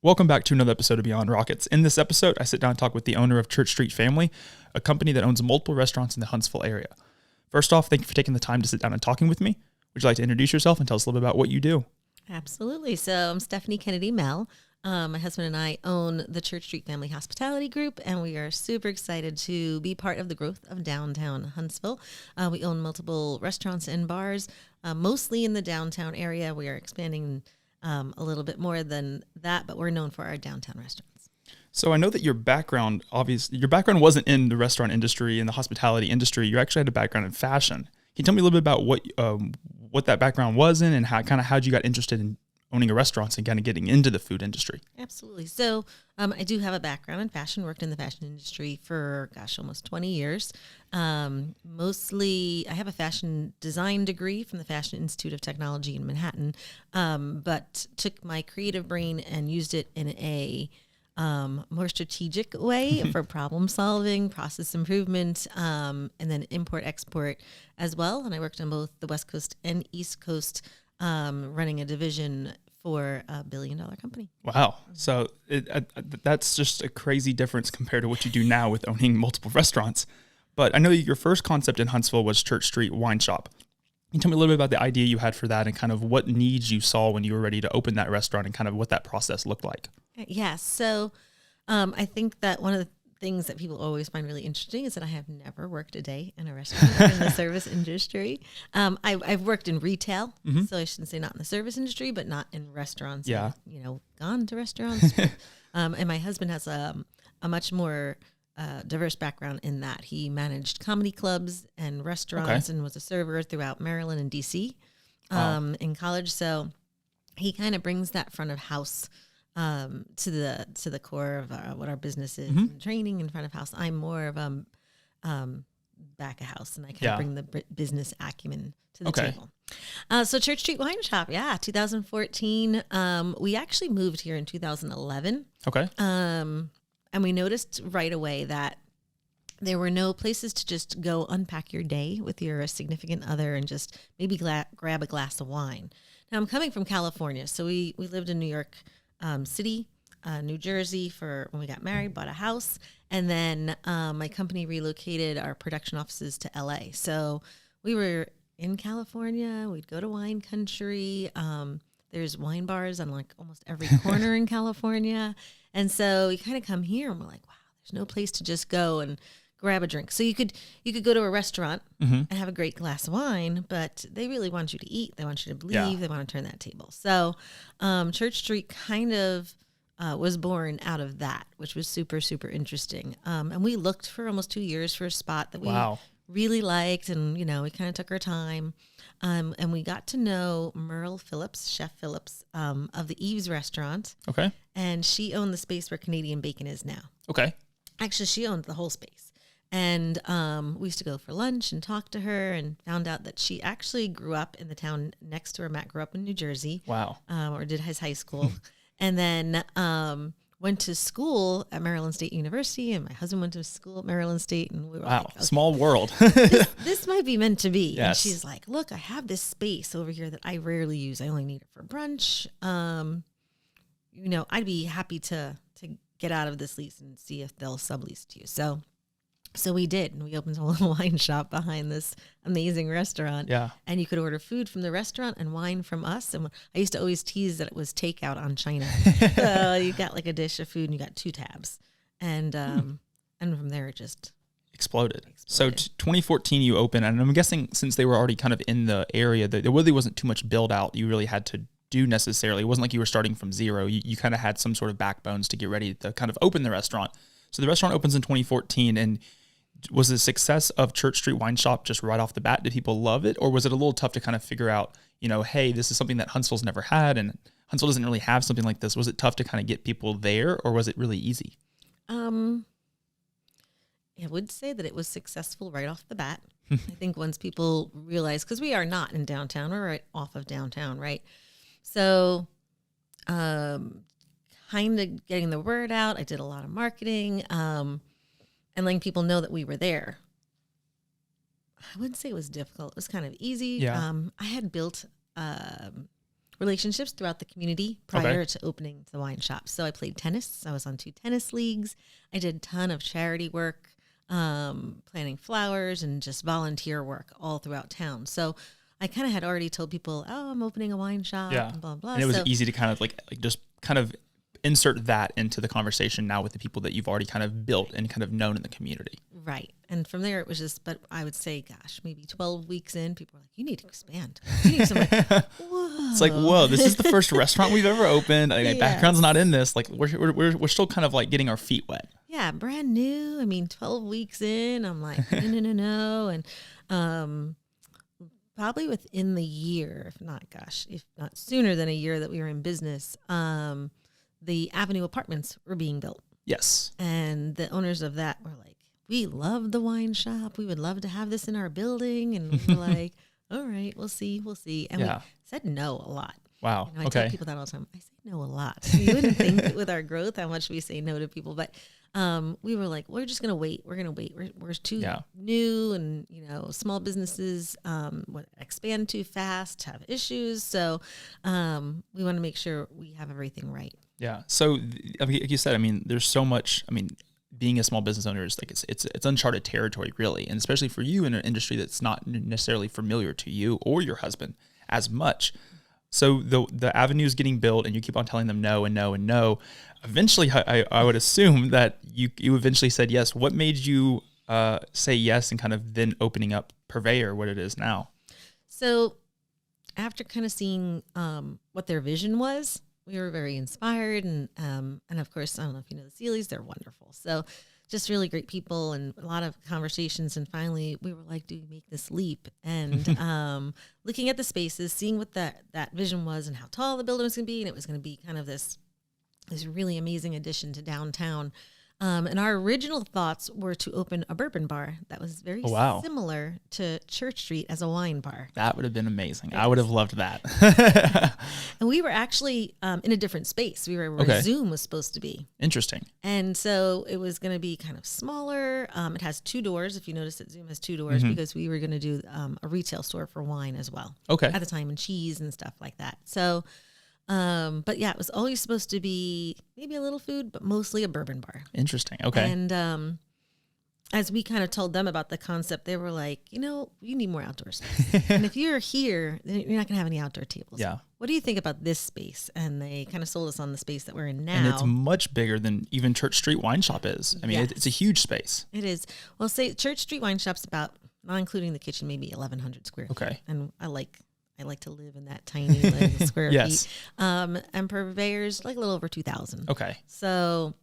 Welcome back to another episode of Beyond Rockets. In this episode, I sit down and talk with the owner of Church Street Family, a company that owns multiple restaurants in the Huntsville area. First off, thank you for taking the time to sit down and talking with me. Would you like to introduce yourself and tell us a little bit about what you do? Absolutely. So I'm Stephanie Kennedy-Mell. My husband and I own the Church Street Family Hospitality Group, and we are super excited to be part of the growth of downtown Huntsville. We own multiple restaurants and bars, mostly in the downtown area. We are expanding a little bit more than that, but we're known for our downtown restaurants. So I know that your background wasn't in the restaurant industry, in the hospitality industry. You actually had a background in fashion. Can you tell me a little bit about what that background was in and how'd you got interested in owning a restaurant and kind of getting into the food industry? Absolutely. So I do have a background in fashion, worked in the fashion industry for, almost 20 years. Mostly, I have a fashion design degree from the Fashion Institute of Technology in Manhattan, but took my creative brain and used it in a more strategic way for problem solving, process improvement, and then import-export as well. And I worked on both the West Coast and East Coast, running a division for a $1 billion company. Wow. So that's just a crazy difference compared to what you do now with owning multiple restaurants. But I know your first concept in Huntsville was Church Street Wine Shop. Can you tell me a little bit about the idea you had for that and kind of what needs you saw when you were ready to open that restaurant and kind of what that process looked like? Yes. So I think that one of the things that people always find really interesting is that I have never worked a day in a restaurant in the service industry. I've worked in retail, so I shouldn't say not in the service industry, but not in restaurants. Yeah. I've, gone to restaurants. And my husband has a much more diverse background in that. He managed comedy clubs and restaurants and was a server throughout Maryland and DC in college. So he kind of brings that front of house to the core of what our business is, and training in front of house. I'm more of back of house, and I kind of bring the business acumen to the table. So Church Street Wine Shop, 2014. We actually moved here in 2011. Okay. And we noticed right away that there were no places to just go unpack your day with your significant other and just maybe grab a glass of wine. Now, I'm coming from California, so we lived in New York City, New Jersey for when we got married, bought a house, and then my company relocated our production offices to LA. So we were in California. We'd go to wine country. There's wine bars on like almost every corner in California. And so we kind of come here and we're like, wow, there's no place to just go and grab a drink. So you could go to a restaurant and have a great glass of wine, but they really want you to eat. They want you to leave. They want to turn that table. So Church Street kind of was born out of that, which was super, super interesting. And we looked for almost 2 years for a spot that we really liked. And, we kind of took our time. And we got to know Merle Phillips, Chef Phillips, of the Eve's restaurant. Okay. And she owned the space where Canadian Bacon is now. Okay. Actually, she owned the whole space. And we used to go for lunch and talk to her and found out that she actually grew up in the town next to where Matt grew up in New Jersey. Wow. Or did his high school. And then went to school at Maryland State University, and my husband went to school at Maryland State, and we were like, okay, small world. this might be meant to be. Yes. And she's like, look, I have this space over here that I rarely use. I only need it for brunch. I'd be happy to get out of this lease and see if they'll sublease to you. So we did, and we opened a little wine shop behind this amazing restaurant. Yeah. And you could order food from the restaurant and wine from us. And I used to always tease that it was takeout on China. You got like a dish of food and you got 2 tabs. And from there it just exploded. So 2014 you opened, and I'm guessing since they were already kind of in the area, there really wasn't too much build out you really had to do necessarily. It wasn't like you were starting from zero. You kind of had some sort of backbones to get ready to kind of open the restaurant. So the restaurant opens in 2014, and was the success of Church Street Wine Shop just right off the bat? Did people love it? Or was it a little tough to kind of figure out, hey, this is something that Huntsville's never had, and Huntsville doesn't really have something like this. Was it tough to kind of get people there, or was it really easy? I would say that it was successful right off the bat. I think once people realized, because we are not in downtown, we're right off of downtown, right? So kind of getting the word out. I did a lot of marketing. And letting people know that we were there. I wouldn't say it was difficult. It was kind of easy. Yeah. I had built relationships throughout the community prior to opening the wine shop. So I played tennis. I was on 2 tennis leagues. I did a ton of charity work, planting flowers and just volunteer work all throughout town. So I kind of had already told people, oh, I'm opening a wine shop and blah, blah. And it was easy to kind of like just kind of insert that into the conversation now with the people that you've already kind of built and kind of known in the community. Right. And from there it was just, but I would say, gosh, maybe 12 weeks in, people were like, you need to expand. You need somebody. Whoa. It's like, whoa, this is the first restaurant we've ever opened. Like, background's not in this. Like we're still kind of like getting our feet wet. Yeah. Brand new. I mean, 12 weeks in, I'm like, no. And, probably within the year, if not sooner than a year that we were in business, the Avenue apartments were being built. Yes. And the owners of that were like, we love the wine shop. We would love to have this in our building. And we were like, all right, we'll see. And we said no a lot. Wow. I tell people that all the time. I say no a lot. You wouldn't think with our growth how much we say no to people. But we were like, we're just going to wait. We're going to wait. We're too new, and, small businesses would expand too fast, have issues. So we want to make sure we have everything right. Yeah. So like you said, I mean, there's so much, I mean, being a small business owner is like, it's uncharted territory really. And especially for you in an industry that's not necessarily familiar to you or your husband as much. So the avenue is getting built and you keep on telling them no and no and no. Eventually, I would assume that you eventually said yes. What made you say yes and kind of then opening up Purveyor, what it is now? So after kind of seeing what their vision was, we were very inspired. And of course, I don't know if you know the Seelys, they're wonderful. So just really great people and a lot of conversations. And finally we were like, do we make this leap? And looking at the spaces, seeing what that vision was and how tall the building was going to be. And it was going to be kind of this really amazing addition to downtown. And our original thoughts were to open a bourbon bar that was very similar to Church Street as a wine bar. That would have been amazing. I would have loved that. And we were actually in a different space. We were where Zoom was supposed to be. Interesting. And so it was going to be kind of smaller. It has 2 doors. If you notice that Zoom has 2 doors, because we were going to do a retail store for wine as well. Okay. At the time, and cheese and stuff like that. So but yeah, it was always supposed to be maybe a little food, but mostly a bourbon bar. Interesting. Okay. And as we kind of told them about the concept, they were like, you need more outdoor space. And if you're here, then you're not going to have any outdoor tables. Yeah. What do you think about this space? And they kind of sold us on the space that we're in now. And it's much bigger than even Church Street Wine Shop is. I mean, it's a huge space. It is. Well, say Church Street Wine Shop's about, not including the kitchen, maybe 1,100 square feet. Okay. And I like to live in that tiny little square feet. And Purveyor's like a little over 2,000. Okay. So,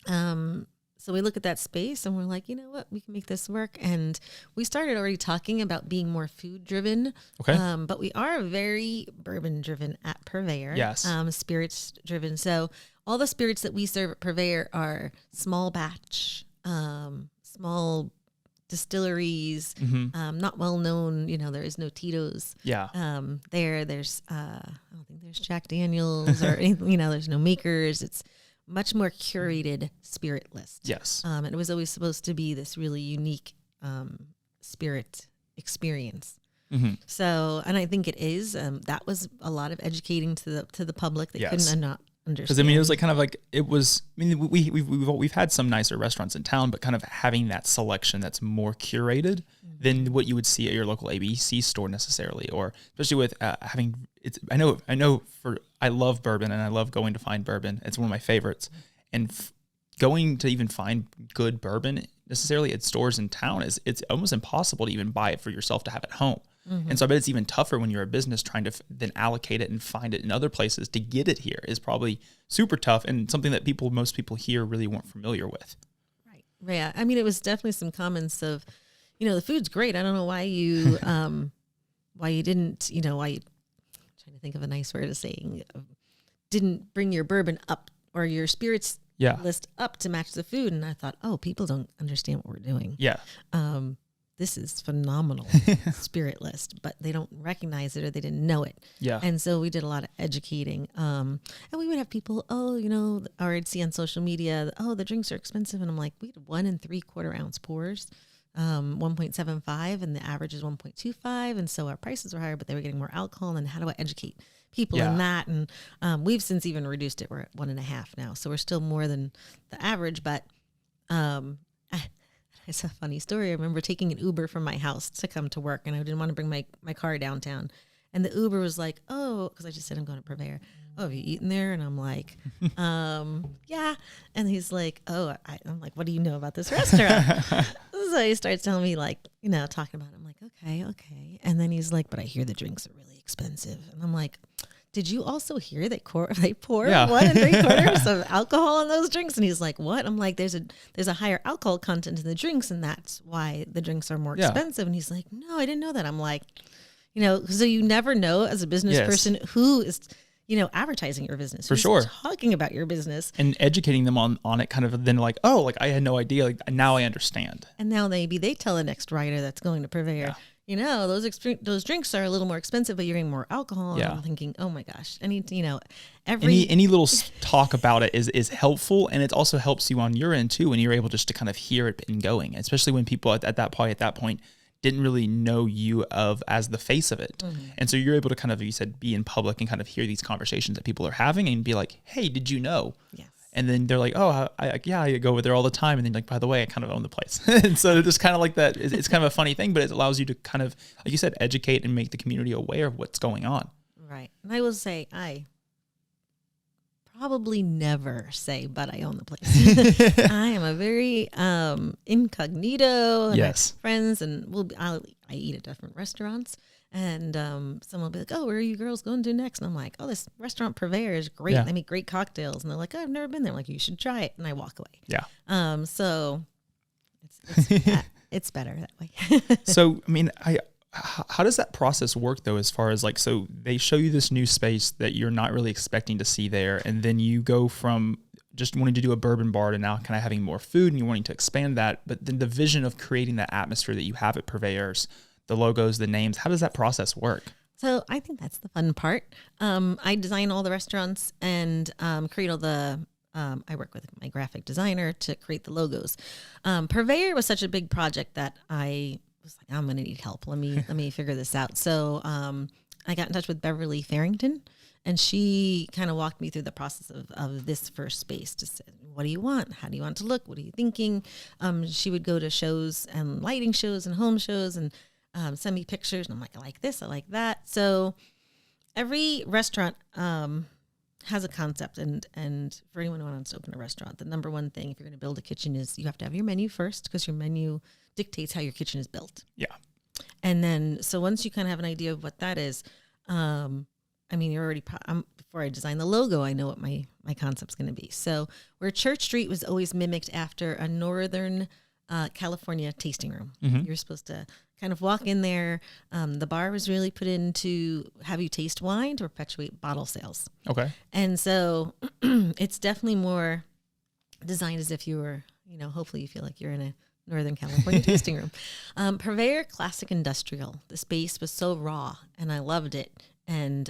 so we look at that space and we're like, you know what, we can make this work. And we started already talking about being more food driven. Okay. But we are very bourbon driven at Purveyor. Yes. Spirits driven. So all the spirits that we serve at Purveyor are small batch, small distilleries, not well known. There is no Tito's. Yeah. There's I don't think there's Jack Daniels or anything. There's no makers. It's much more curated spirit list. Yes. And it was always supposed to be this really unique spirit experience. So, and I think it is. That was a lot of educating to the public. They couldn't not understand. Because it was like kind of like it was. I mean, we've had some nicer restaurants in town, but kind of having that selection that's more curated than what you would see at your local ABC store necessarily, or especially with having. I love bourbon and I love going to find bourbon. It's one of my favorites, and going to even find good bourbon necessarily at stores in town it's almost impossible to even buy it for yourself to have at home. And so I bet it's even tougher when you're a business trying to then allocate it and find it in other places. To get it here is probably super tough and something that most people here really weren't familiar with. Right. Yeah. I mean, it was definitely some comments of, the food's great. I don't know why you, why you didn't, I'm trying to think of a nice word of saying, didn't bring your bourbon up or your spirits list up to match the food. And I thought, people don't understand what we're doing. Yeah. This is phenomenal spirit list, but they don't recognize it or they didn't know it. Yeah. And so we did a lot of educating. And we would have people, or I'd see on social media, the drinks are expensive. And I'm like, we had 1 3/4 ounce pours, 1.75, and the average is 1.25. And so our prices were higher, but they were getting more alcohol. And how do I educate people Yeah. in that. And we've since even reduced it. We're at 1.5 now. So we're still more than the average. But it's a funny story. I remember taking an Uber from my house to come to work, and I didn't want to bring my car downtown. And the Uber was like, oh, because I just said I'm going to Purveyor. Oh, have you eaten there? And I'm like, yeah. And he's like, oh, I'm like, what do you know about this restaurant? So he starts telling me, like, talking about it. I'm like, okay. And then he's like, but I hear the drinks are really expensive. And I'm like, did you also hear that they pour 1 3/4 of alcohol in those drinks? And he's like, what? I'm like, there's a higher alcohol content in the drinks, and that's why the drinks are more expensive. And he's like, no, I didn't know that. I'm like, so you never know as a business person who is, advertising your business. For sure. Talking about your business. And educating them on it, kind of then like, oh, like I had no idea. Like now I understand. And now maybe they tell the next writer that's going to Purveyor, those drinks are a little more expensive, but you're getting more alcohol. And I'm thinking, oh my gosh, any little talk about it is helpful, and it also helps you on your end too when you're able just to kind of hear it and going, especially when people at that point didn't really know you as the face of it. Mm-hmm. And so you're able to kind of, you said, be in public and kind of hear these conversations that people are having and be like, hey, did you know? Yes. And then they're like, oh, I go over there all the time. And then like, by the way, I kind of own the place. And so just kind of like that, it's kind of a funny thing, but it allows you to kind of, like you said, educate and make the community aware of what's going on. Right. And I will say, I probably never say, but I own the place. I am a very incognito. And yes. Friends, and I eat at different restaurants. And someone will be like, oh, where are you girls going to next? And I'm like, oh, this restaurant Purveyor is great. Yeah. They make great cocktails. And they're like, oh, I've never been there. I'm like, you should try it. And I walk away. Yeah. So it's better that way. So, I mean, how does that process work though, as far as like, so they show you this new space that you're not really expecting to see there. And then you go from just wanting to do a bourbon bar to now kind of having more food and you're wanting to expand that. But then the vision of creating that atmosphere that you have at Purveyors, the logos, the names, how does that process work? So I think that's the fun part. I design all the restaurants and create all the, I work with my graphic designer to create the logos. Purveyor was such a big project that I was like, I'm going to need help. Let me figure this out. So I got in touch with Beverly Farrington, and she kind of walked me through the process of this first space. To say, what do you want? How do you want it to look? What are you thinking? She would go to shows and lighting shows and home shows and send me pictures. And I'm like, I like this, I like that. So every restaurant has a concept. And for anyone who wants to open a restaurant, the number one thing if you're going to build a kitchen is you have to have your menu first, because your menu dictates how your kitchen is built. Yeah. And then, so once you kind of have an idea of what that is, I mean, you're already, before I design the logo, I know what my concept's going to be. So where Church Street was always mimicked after a Northern California tasting room. Mm-hmm. You're supposed to kind of walk in there. The bar was really put in to have you taste wine to perpetuate bottle sales. Okay. And so it's definitely more designed as if you were, hopefully you feel like you're in a Northern California tasting room. Purveyor Classic Industrial. The space was so raw and I loved it. And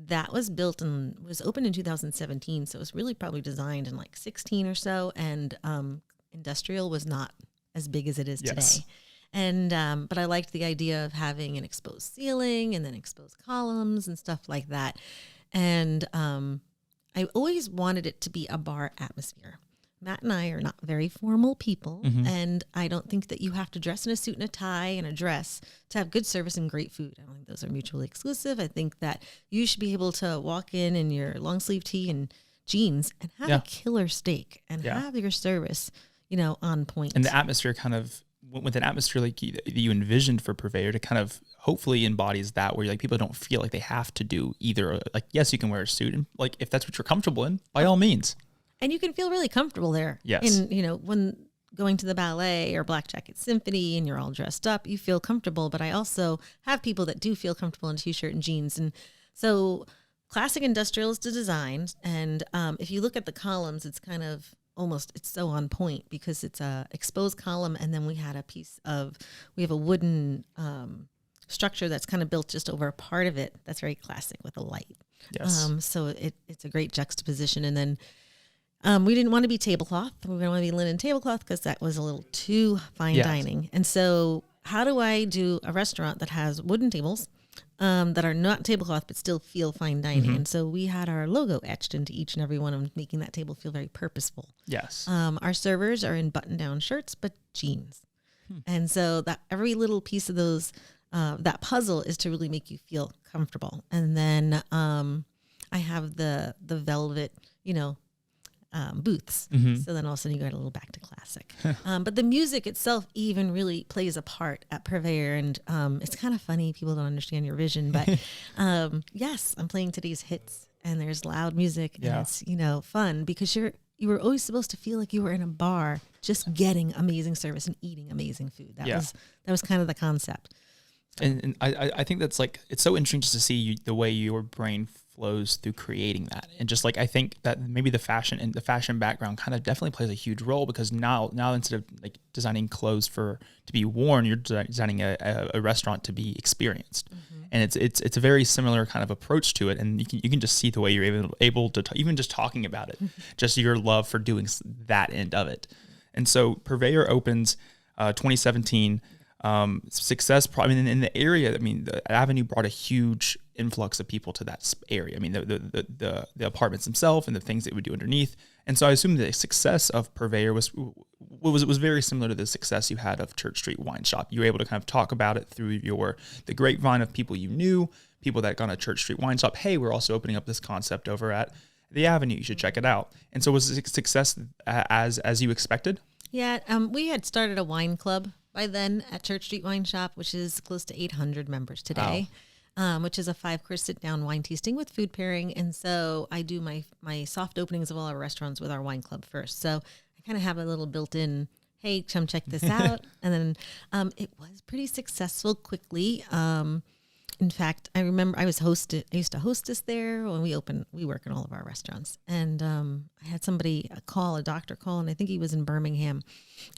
that was built and was opened in 2017. So it was really probably designed in like 16 or so. And industrial was not as big as it is today. And but I liked the idea of having an exposed ceiling and then exposed columns and stuff like that. And I always wanted it to be a bar atmosphere. Matt and I are not very formal people, mm-hmm. and I don't think that you have to dress in a suit and a tie and a dress to have good service and great food. I don't think those are mutually exclusive. I think that you should be able to walk in your long sleeve tee and jeans and have a killer steak and have your service, on point. And the atmosphere kind of, with an atmosphere like you envisioned for Purveyor to kind of hopefully embodies that, where like people don't feel like they have to do either. Like, yes, you can wear a suit, and like if that's what you're comfortable in, by all means. And you can feel really comfortable there. Yes. And, when going to the ballet or Black Jacket Symphony and you're all dressed up, you feel comfortable. But I also have people that do feel comfortable in t-shirt and jeans. And so Classic Industrial is the design. And if you look at the columns, it's kind of it's so on point because it's a exposed column. And then we have a wooden structure that's kind of built just over a part of it. That's very classic with a light. Yes. So it's a great juxtaposition. And then, we didn't want to be tablecloth. We didn't want to be linen tablecloth because that was a little too fine dining. And so how do I do a restaurant that has wooden tables, that are not tablecloth but still feel fine dining. And so we had our logo etched into each and every one of them, making that table feel very purposeful. Yes. Our servers are in button-down shirts but jeans. And so that every little piece of those, that puzzle is to really make you feel comfortable. And then I have the velvet, booths. So then all of a sudden you got a little back to classic. But the music itself even really plays a part at Purveyor. And it's kind of funny. People don't understand your vision. But yes, I'm playing today's hits and there's loud music. And it's, fun because you were always supposed to feel like you were in a bar just getting amazing service and eating amazing food. That was kind of the concept. And I think that's like, it's so interesting just to see the way your brain flows through creating that. And just like, I think that maybe the fashion background kind of definitely plays a huge role, because now instead of like designing clothes to be worn, you're designing a restaurant to be experienced. And it's a very similar kind of approach to it. And you can just see the way you're able to even just talking about it, just your love for doing that end of it. And so Purveyor opens 2017. Success probably in the area. I mean, the Avenue brought a huge influx of people to that area. I mean, the apartments themselves and the things that we do underneath. And so I assume the success of Purveyor was very similar to the success you had of Church Street Wine Shop. You were able to kind of talk about it through the grapevine of people you knew, people that got a Church Street Wine Shop. Hey, we're also opening up this concept over at the Avenue. You should check it out. And so was the success as you expected? Yeah, we had started a wine club by then at Church Street Wine Shop, which is close to 800 members today, which is a 5-course sit-down wine tasting with food pairing. And so I do my soft openings of all our restaurants with our wine club first. So I kind of have a little built-in, hey, come check this out. And then it was pretty successful quickly. In fact, I remember I used to hostess there when we work in all of our restaurants. And I had a doctor call, and I think he was in Birmingham,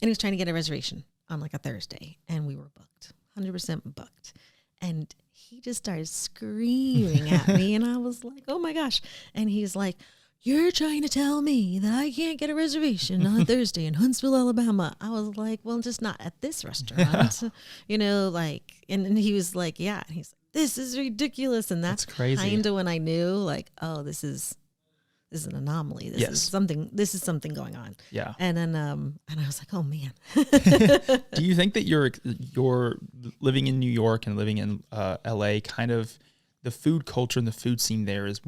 and he was trying to get a reservation on like a Thursday, and we were booked, 100% booked. And he just started screaming at me, and I was like, oh my gosh. And he's like, you're trying to tell me that I can't get a reservation on a Thursday in Huntsville, Alabama. I was like, well, just not at this restaurant, and he was like, yeah. And he's like, this is ridiculous. And that's crazy. Kind of when I knew, like, oh, this is an anomaly. This is something going on. Yeah. And then and I was like, oh man. Do you think that you're living in New York and living in LA, kind of the food culture and the food scene there is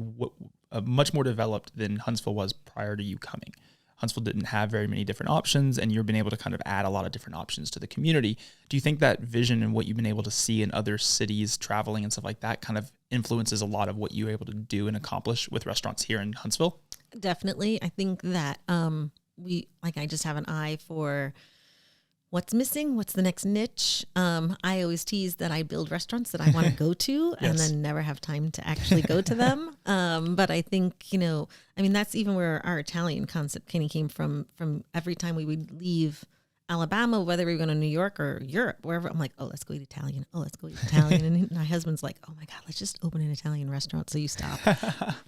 much more developed than Huntsville was prior to you coming? Huntsville didn't have very many different options, and you've been able to kind of add a lot of different options to the community. Do you think that vision and what you've been able to see in other cities, traveling and stuff like that, kind of influences a lot of what you're able to do and accomplish with restaurants here in Huntsville? Definitely. I think that I just have an eye for what's missing, what's the next niche. I always tease that I build restaurants that I want to go to and then never have time to actually go to them. But I think, that's even where our Italian concept kind of came from every time we would leave Alabama, whether we were going to New York or Europe, wherever. I'm like, oh, let's go eat Italian. Oh, let's go eat Italian. And my husband's like, oh my God, let's just open an Italian restaurant so you stop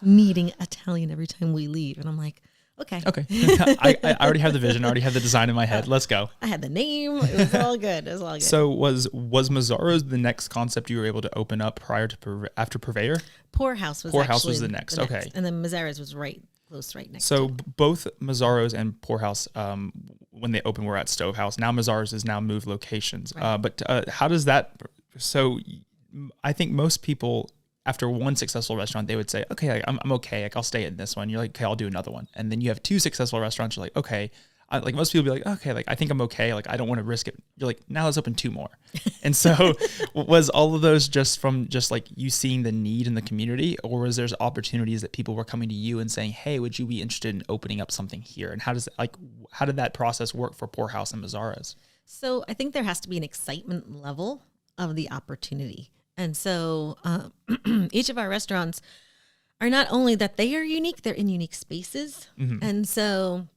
needing Italian every time we leave. And I'm like, okay. I already have the vision. I already have the design in my head. Let's go. I had the name. It was all good. So was Mazzaro's the next concept you were able to open up after Purveyor? Poorhouse was the next. Okay. And then Mazzaro's was close right next. So both Mazzaro's and Poorhouse, when they opened, were at Stovehouse. Now Mazzaro's has now moved locations. Right. But how does that? So I think most people, after one successful restaurant, they would say, okay, I'm okay. Like, I'll stay in this one. You're like, okay, I'll do another one. And then you have two successful restaurants. You're like, okay. Like most people be like, okay, like I think I'm okay. Like I don't want to risk it. You're like, now let's open two more. And so was all of those just from just like you seeing the need in the community, or was there's opportunities that people were coming to you and saying, hey, would you be interested in opening up something here? And how did that process work for Poorhouse and Mazzaro's? So I think there has to be an excitement level of the opportunity. And so each of our restaurants are not only that they are unique, they're in unique spaces. Mm-hmm. And so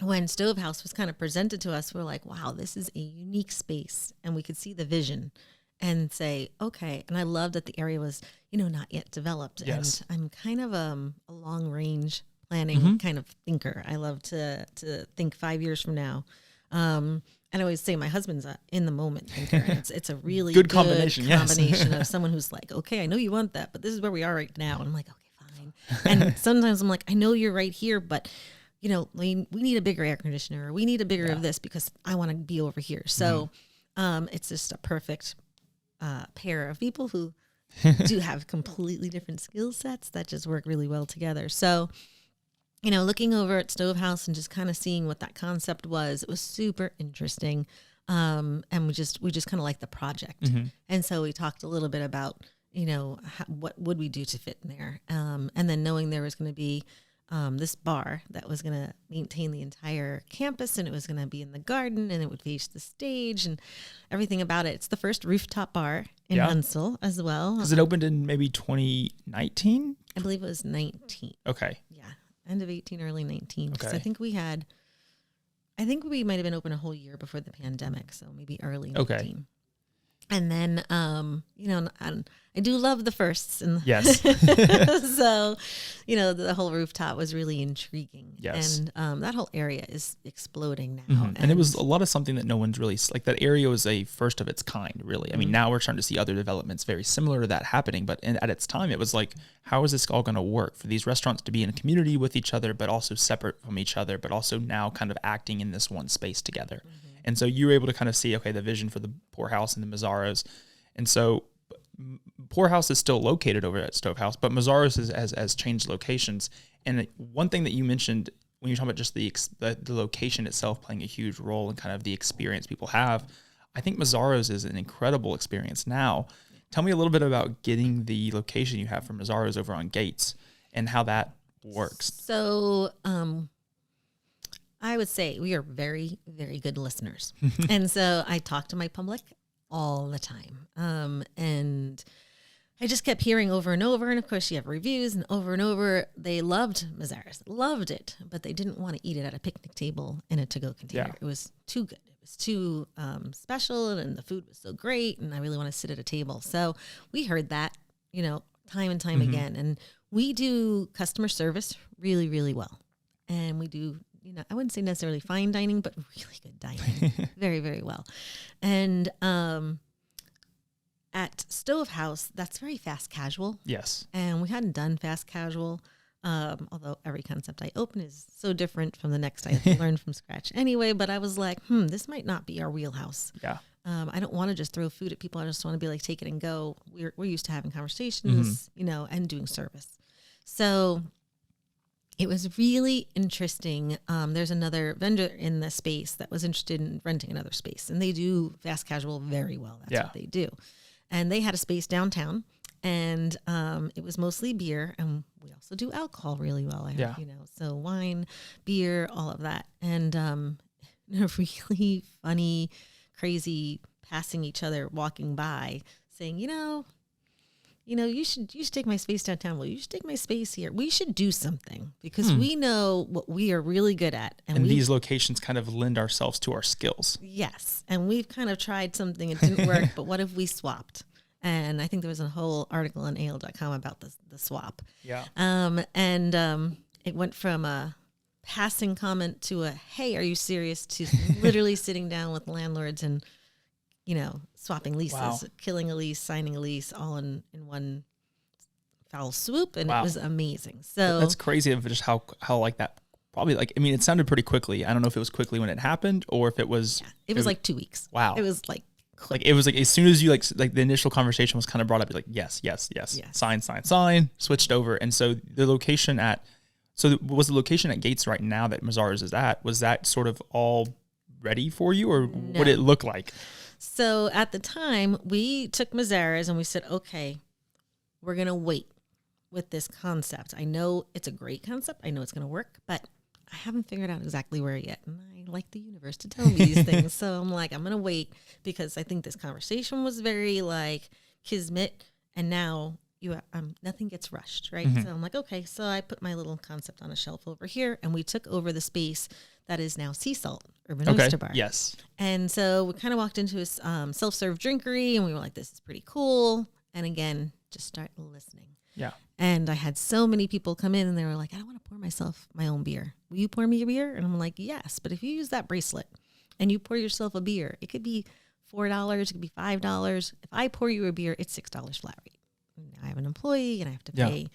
when Stovehouse was kind of presented to us, we're like, wow, this is a unique space. And we could see the vision and say, okay. And I love that the area was, not yet developed. Yes. And I'm kind of a long range planning kind of thinker. I love to think 5 years from now. And And I always say my husband's a in the moment thinker. And it's a really good combination, combination of someone who's like, okay, I know you want that, but this is where we are right now. And I'm like, okay, fine. And sometimes I'm like, I know you're right here, but you know, we need a bigger air conditioner, or we need a bigger of this because I want to be over here. So it's just a perfect pair of people who do have completely different skill sets that just work really well together. So, you know, looking over at Stovehouse and just kind of seeing what that concept was, it was super interesting. And we just kind of liked the project. And so we talked a little bit about, you know, what would we do to fit in there? And then knowing there was going to be this bar that was going to maintain the entire campus, and it was going to be in the garden, and it would face the stage and everything about it. It's the first rooftop bar in Huntsville as well. Because it opened in maybe 2019? I believe it was 19. Okay. Yeah. End of 18, early 19. Because Okay. I think we might have been open a whole year before the pandemic. So maybe early 19. Okay. And then, you know, I do love the firsts. And Yes. so, you know, the whole rooftop was really intriguing. Yes. And that whole area is exploding now. And it was a lot of something that no one's really, like that area was a first of its kind, really. I mean, now we're starting to see other developments very similar to that happening, but at its time, it was like, how is this all going to work for these restaurants to be in a community with each other, but also separate from each other, but also now kind of acting in this one space together. And so you were able to kind of see, okay, the vision for the Poorhouse and the Mazzaro's. And so Poorhouse is still located over at Stovehouse, but Mazzaro's has changed locations. And one thing that you mentioned when you're talking about just the location itself playing a huge role in kind of the experience people have, I think Mazzaro's is an incredible experience now. Tell me a little bit about getting the location you have for Mazzaro's over on Gates and how that works. So, I would say we are very, very good listeners. And so I talk to my public all the time. And I just kept hearing over and over. And of course, you have reviews and over. They loved Mazzaro's, loved it, but they didn't want to eat it at a picnic table in a to-go container. Yeah. It was too good. It was too special, and the food was so great. And I really want to sit at a table. So we heard that, you know, time and time again. And we do customer service really, really well. And we do, you know, I wouldn't say necessarily fine dining, but really good dining. Very, very well. And at Stovehouse, that's very fast casual. Yes. And we hadn't done fast casual, although every concept I open is so different from the next I have to learn from scratch anyway. But I was like, this might not be our wheelhouse. Yeah. I don't want to just throw food at people. I just want to be like, take it and go. We're used to having conversations, you know, and doing service. So it was really interesting. There's another vendor in the space that was interested in renting another space, and they do fast casual very well. That's what they do. And they had a space downtown, and it was mostly beer, and we also do alcohol really well. You know, so wine, beer, all of that. And a really funny, crazy passing each other, walking by, saying, you know, you should take my space downtown. Well, you should take my space here. We should do something because we know what we are really good at. And these locations kind of lend ourselves to our skills. Yes. And we've kind of tried something. It didn't work, but what if we swapped? And I think there was a whole article on AL.com about the swap. Yeah. It went from a passing comment to a, hey, are you serious? To literally sitting down with landlords and, you know, swapping leases, killing a lease, signing a lease, all in one foul swoop. And it was amazing. So that's crazy of just how like that probably, like, I mean, it sounded pretty quickly. I don't know if it was quickly when it happened or if it was. Yeah, it was like 2 weeks. Wow. It was like quick. Like, it was like as soon as you like the initial conversation was kind of brought up, you're like, yes. Sign, switched over. And so the location was the location at Gates right now that Mazzaro's is at, was that sort of all ready for you, or what did it look like? So at the time, we took Mazzaro's and we said, okay, we're going to wait with this concept. I know it's a great concept. I know it's going to work, but I haven't figured out exactly where yet. And I like the universe to tell me these things. So I'm like, I'm going to wait because I think this conversation was very like kismet. And now nothing gets rushed, right? So I'm like, okay. So I put my little concept on a shelf over here, and we took over the space that is now Sea Salt Urban Oyster Bar. Yes. And so we kind of walked into a self-serve drinkery, and we were like, this is pretty cool. And again, just start listening. Yeah. And I had so many people come in, and they were like, I don't want to pour myself my own beer. Will you pour me a beer? And I'm like, yes, but if you use that bracelet, and you pour yourself a beer, it could be $4, it could be $5. If I pour you a beer, it's $6 flat rate. I have an employee and I have to pay,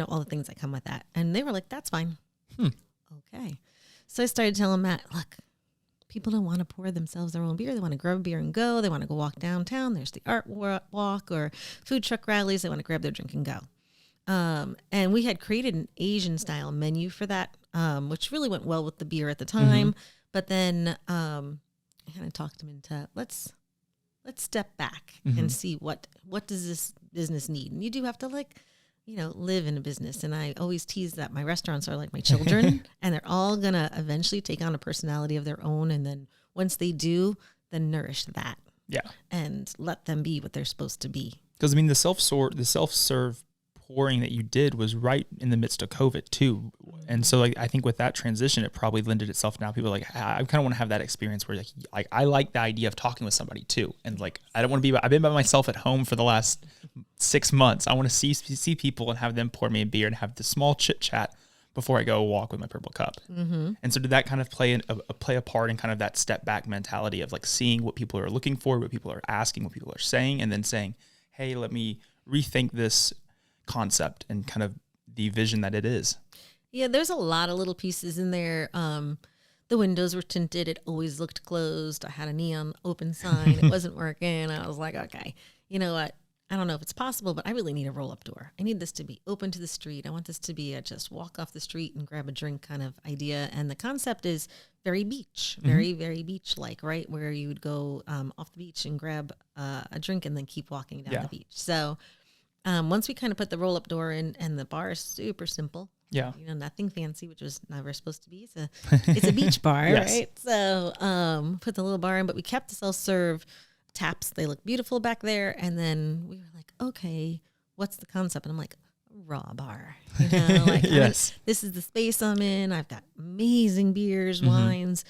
all the things that come with that. And they were like, that's fine. Okay. So I started telling Matt, look, people don't want to pour themselves their own beer. They want to grab a beer and go. They want to go walk downtown. There's the art walk or food truck rallies. They want to grab their drink and go. And we had created an Asian style menu for that, which really went well with the beer at the time. But then I kind of talked him into let's step back and see what does this business need. And you do have to live in a business. And I always tease that my restaurants are like my children and they're all going to eventually take on a personality of their own. And then once they do, then nourish that. Yeah. And let them be what they're supposed to be. Because the self-serve pouring that you did was right in the midst of COVID too. And so I think with that transition, it probably lended itself. Now people are like, I kind of want to have that experience where I like the idea of talking with somebody too. And I don't want to I've been by myself at home for the last 6 months. I want to see people and have them pour me a beer and have the small chit chat before I go walk with my purple cup. And so did that kind of play a part in kind of that step back mentality of seeing what people are looking for, what people are asking, what people are saying, and then saying, hey, let me rethink this concept and kind of the vision that it is. Yeah, there's a lot of little pieces in there. The windows were tinted. It always looked closed. I had a neon open sign. It wasn't working. I was like, okay, you know what? I don't know if it's possible, but I really need a roll-up door. I need this to be open to the street. I want this to be a just walk off the street and grab a drink kind of idea. And the concept is very beach, very, very beach-like, right? Where you would go off the beach and grab a drink and then keep walking down the beach. So once we kind of put the roll-up door in, and the bar is super simple. Yeah. Nothing fancy, which was never supposed to be. It's a beach bar, right? So put the little bar in, but we kept the self-serve taps. They look beautiful back there. And then we were like, okay, what's the concept? And I'm like, raw bar. Yes. This is the space I'm in. I've got amazing beers, wines.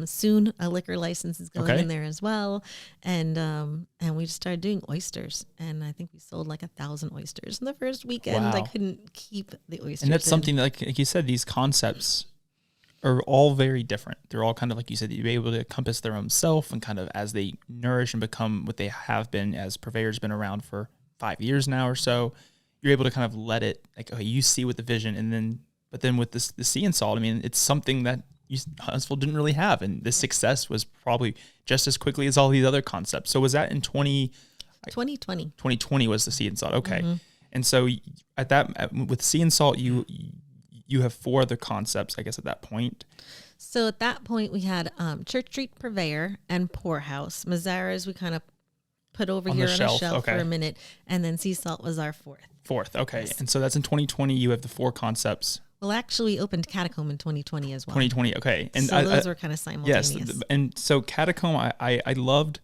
Soon a liquor license is going in there as well. And we just started doing oysters. And I think we sold 1,000 oysters in the first weekend. Wow. I couldn't keep the oysters. And that's something that, like you said, these concepts are all very different. They're all kind of, like you said, you're able to encompass their own self, and kind of as they nourish and become what they have been, as Purveyor's been around for 5 years now or so, you're able to kind of let it, okay, you see with the vision, but then with the sea and salt, I mean, it's something that Huntsville didn't really have, and the success was probably just as quickly as all these other concepts. So was that in 2020? 2020 was the sea and salt. Okay. And so with sea and salt, you have 4 other concepts, I guess, at that point. So at that point, we had Church Street Purveyor and Poorhouse. Mazara's we kind of put over on here on a shelf for a minute, and then sea salt was our fourth. Okay. Yes. And so that's in 2020. You have the 4 concepts. Well, actually, we opened Catacomb in 2020 as well. 2020, okay. And so those were kind of simultaneous. Yes, and so Catacomb, I loved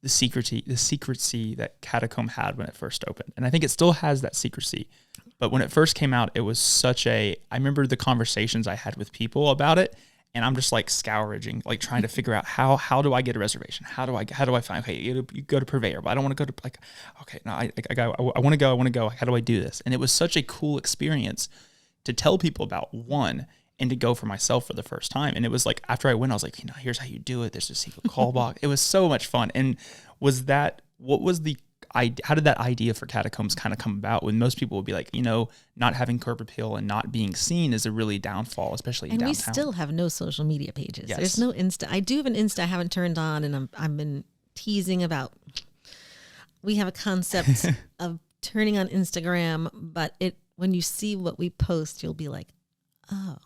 the secrecy that Catacomb had when it first opened. And I think it still has that secrecy. But when it first came out, it was I remember the conversations I had with people about it, and I'm just scourging, trying to figure out how do I get a reservation? How do I find, okay, you go to Purveyor, but I don't want to go to, okay, no, I want to go. How do I do this? And it was such a cool experience to tell people about, one, and to go for myself for the first time. And it was after I went, I was like, here's how you do it. There's a secret call box. It was so much fun. And how did that idea for Catacombs kind of come about, when most people would be not having curb appeal and not being seen is a really downfall, especially in downtown. And we still have no social media pages. Yes. There's no Insta. I do have an Insta I haven't turned on, and I've been teasing about, we have a concept of turning on Instagram, but when you see what we post, you'll be like, oh,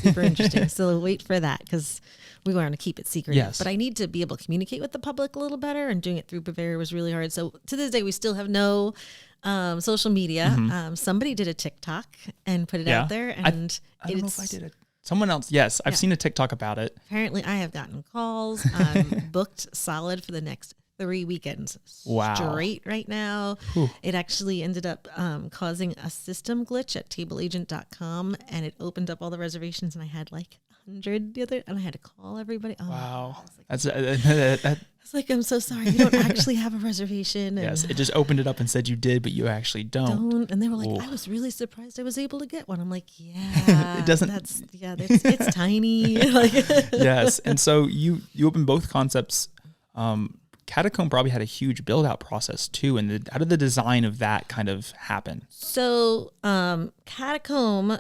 super interesting. So wait for that, because we want to keep it secret. Yes. But I need to be able to communicate with the public a little better, and doing it through Purveyor was really hard. So to this day, we still have no social media. Somebody did a TikTok and put it out there. And I don't know if I did it. Someone else. Yes, I've seen a TikTok about it. Apparently, I have gotten calls. I'm booked solid for the next 3 weekends straight right now. Whew. It actually ended up causing a system glitch at tableagent.com, and it opened up all the reservations, and I had 100 the other, and I had to call everybody. Oh, Wow. I was like, I'm so sorry. You don't actually have a reservation. And yes. It just opened it up and said you did, but you actually don't. And they were like, Ooh. I was really surprised I was able to get one. I'm like, yeah, It doesn't. It's tiny. Like, yes. And so you opened both concepts. Catacomb probably had a huge build out process too. And how did the design of that kind of happen? So, Catacomb,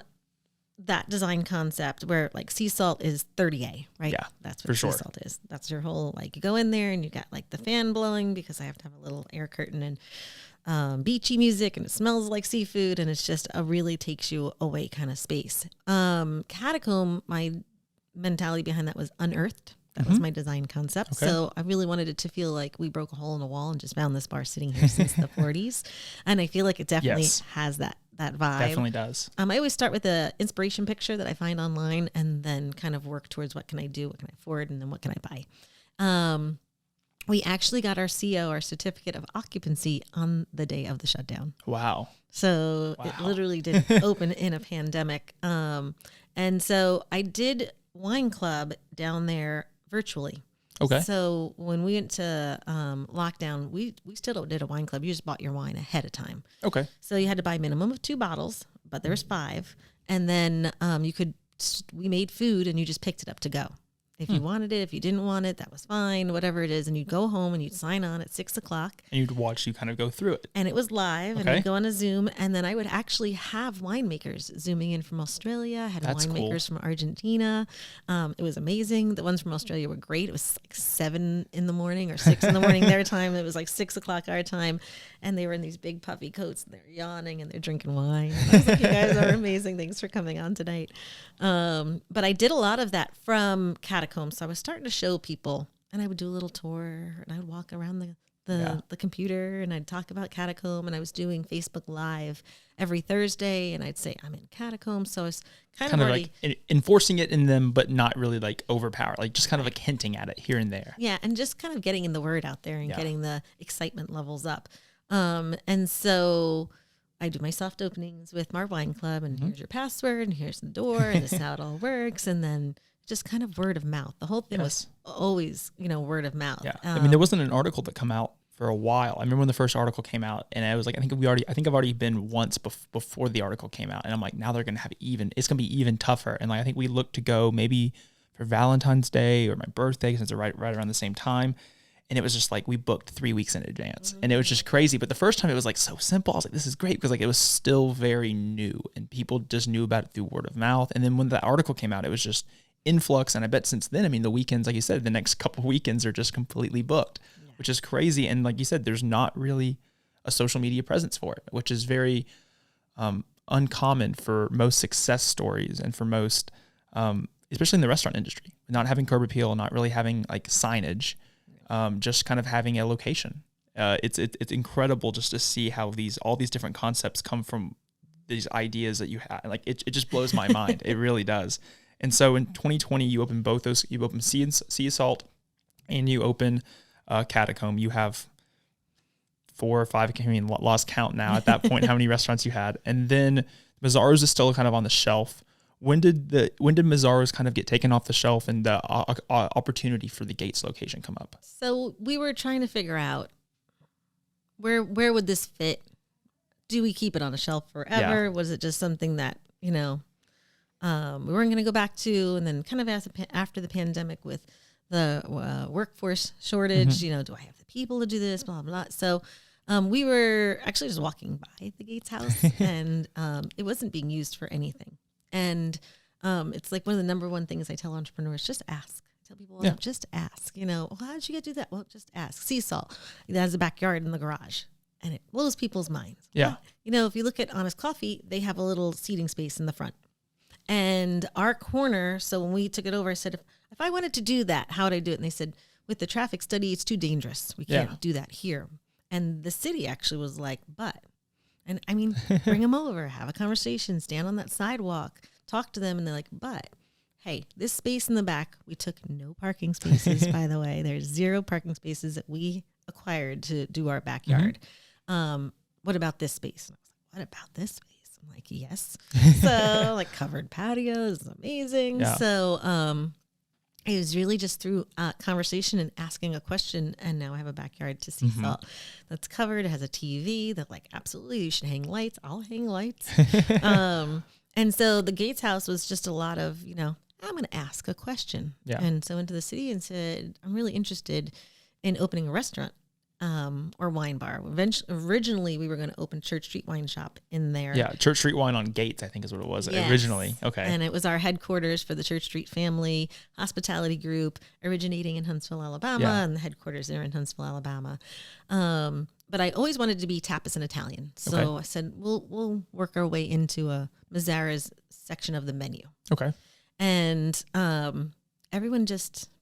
that design concept where like sea salt is 30A, right? Yeah, that's what for sea sure. salt is. That's your whole, like, you go in there and you got like the fan blowing because I have to have a little air curtain and beachy music, and it smells like seafood, and it's just a really takes you away kind of space. Catacomb, my mentality behind that was unearthed. That was my design concept. Okay. So I really wanted it to feel like we broke a hole in a wall and just found this bar sitting here since the 40s. And I feel like it definitely has that vibe. Definitely does. I always start with the inspiration picture that I find online and then kind of work towards what can I do, what can I afford, and then what can I buy. We actually got our CO, our certificate of occupancy, on the day of the shutdown. Wow. So it literally did open in a pandemic. And so I did wine club down there virtually. Okay. So when we went to lockdown, we still did a wine club. You just bought your wine ahead of time. Okay. So you had to buy a minimum of 2 bottles, but there was 5. And then we made food and you just picked it up to go. If you wanted it, if you didn't want it, that was fine, whatever it is. And you'd go home and you'd sign on at 6:00. And you'd watch you kind of go through it. And it was live, and we'd go on a Zoom, and then I would actually have winemakers zooming in from Australia. I had winemakers from Argentina. It was amazing. The ones from Australia were great. It was like 7 in the morning or 6 in the morning their time. It was like 6:00 our time, and they were in these big puffy coats, and they're yawning, and they're drinking wine. And I was like, you guys are amazing. Thanks for coming on tonight. But I did a lot of that from Catacomb. So I was starting to show people, and I would do a little tour, and I would walk around the computer, and I'd talk about Catacomb, and I was doing Facebook Live every Thursday, and I'd say I'm in Catacomb. So I was kind of already like enforcing it in them, but not really like overpower, like just kind of like hinting at it here and there. Yeah, and just kind of getting in the word out there and getting the excitement levels up. And so I do my soft openings with my wine club, and here's your password, and here's the door, and this is how it all works, and then just kind of word of mouth. The whole thing was always, word of mouth. Yeah. I mean, there wasn't an article that come out for a while. I remember when the first article came out, and I was like, I think I've already been once before the article came out, and I'm like, now they're going to have it's going to be even tougher. And like, I think we looked to go maybe for Valentine's Day or my birthday, since they're right around the same time. And it was just like, we booked 3 weeks in advance, and it was just crazy. But the first time it was like so simple. I was like, this is great, because like it was still very new and people just knew about it through word of mouth. And then when the article came out, it was just influx. And I bet since then, I mean, the weekends, like you said, the next couple of weekends are just completely booked, which is crazy. And like you said, there's not really a social media presence for it, which is very uncommon for most success stories and for most, especially in the restaurant industry, not having curb appeal, not really having like signage, just kind of having a location. It's incredible just to see how all these different concepts come from these ideas that you have. Like it just blows my mind. It really does. And so in 2020, you open both those. You open Sea Salt, and you open Catacomb. You have 4 or 5. I mean, lost count now at that point how many restaurants you had. And then Mazzaro's is still kind of on the shelf. When did Mazzaro's kind of get taken off the shelf, and the opportunity for the Gates location come up? So we were trying to figure out where would this fit. Do we keep it on a shelf forever? Yeah. Was it just something that we weren't going to go back to? And then kind of after the pandemic with the workforce shortage, do I have the people to do this, blah, blah. So we were actually just walking by the Gates house, and it wasn't being used for anything. And it's like one of the number one things I tell entrepreneurs, just ask. I tell people, just ask. Well, how did you get to do that? Well, just ask. Sea Salt, it has a backyard in the garage, and it blows people's minds. Yeah. If you look at Honest Coffee, they have a little seating space in the front. And our corner, so when we took it over, I said, if I wanted to do that, how would I do it? And they said, with the traffic study, it's too dangerous. We can't do that here. And the city actually was like, and I mean, bring them over, have a conversation, stand on that sidewalk, talk to them. And they're like, but hey, this space in the back, we took no parking spaces, by the way. There's 0 parking spaces that we acquired to do our backyard. What about this space? And I was like, what about this space? I'm like, yes. So like covered patios, amazing. Yeah. So it was really just through conversation and asking a question. And now I have a backyard to see that's covered. It has a TV. They're like, absolutely, you should hang lights. I'll hang lights. And so the Gates house was just a lot of, I'm going to ask a question. Yeah. And so went to the city and said, I'm really interested in opening a restaurant or wine bar. Originally, we were going to open Church Street Wine Shop in there. Yeah, Church Street Wine on Gates, I think is what it was originally. Okay. And it was our headquarters for the Church Street family hospitality group originating in Huntsville, Alabama, and the headquarters there in Huntsville, Alabama. But I always wanted to be tapas and Italian. So I said, we'll work our way into a Mazzara's section of the menu. Okay. And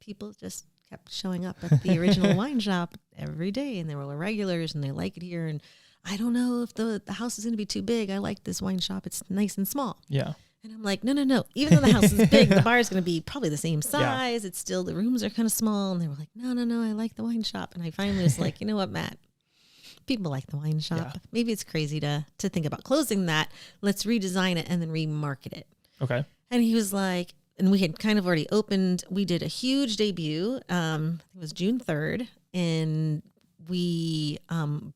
people just kept showing up at the original wine shop every day, and they were regulars, and they like it here. And I don't know if the house is going to be too big. I like this wine shop. It's nice and small. Yeah. And I'm like, no. Even though the house is big, the bar is going to be probably the same size. It's still, the rooms are kind of small. And they were like, no, I like the wine shop. And I finally was like, you know what, Matt? People like the wine shop. Yeah. Maybe it's crazy to think about closing that. Let's redesign it and then remarket it. Okay. And he was like, and we had kind of already opened. We did a huge debut. It was June 3rd. And we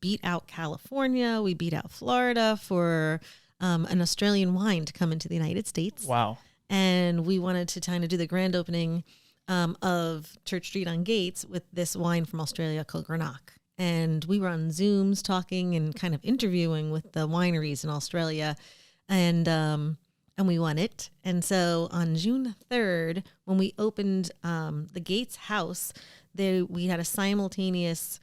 beat out California. We beat out Florida for an Australian wine to come into the United States. Wow. And we wanted to kind of do the grand opening of Church Street on Gates with this wine from Australia called Grenache. And we were on Zooms talking and kind of interviewing with the wineries in Australia. And we won it. And so on June 3rd, when we opened the Gates house, we had a simultaneous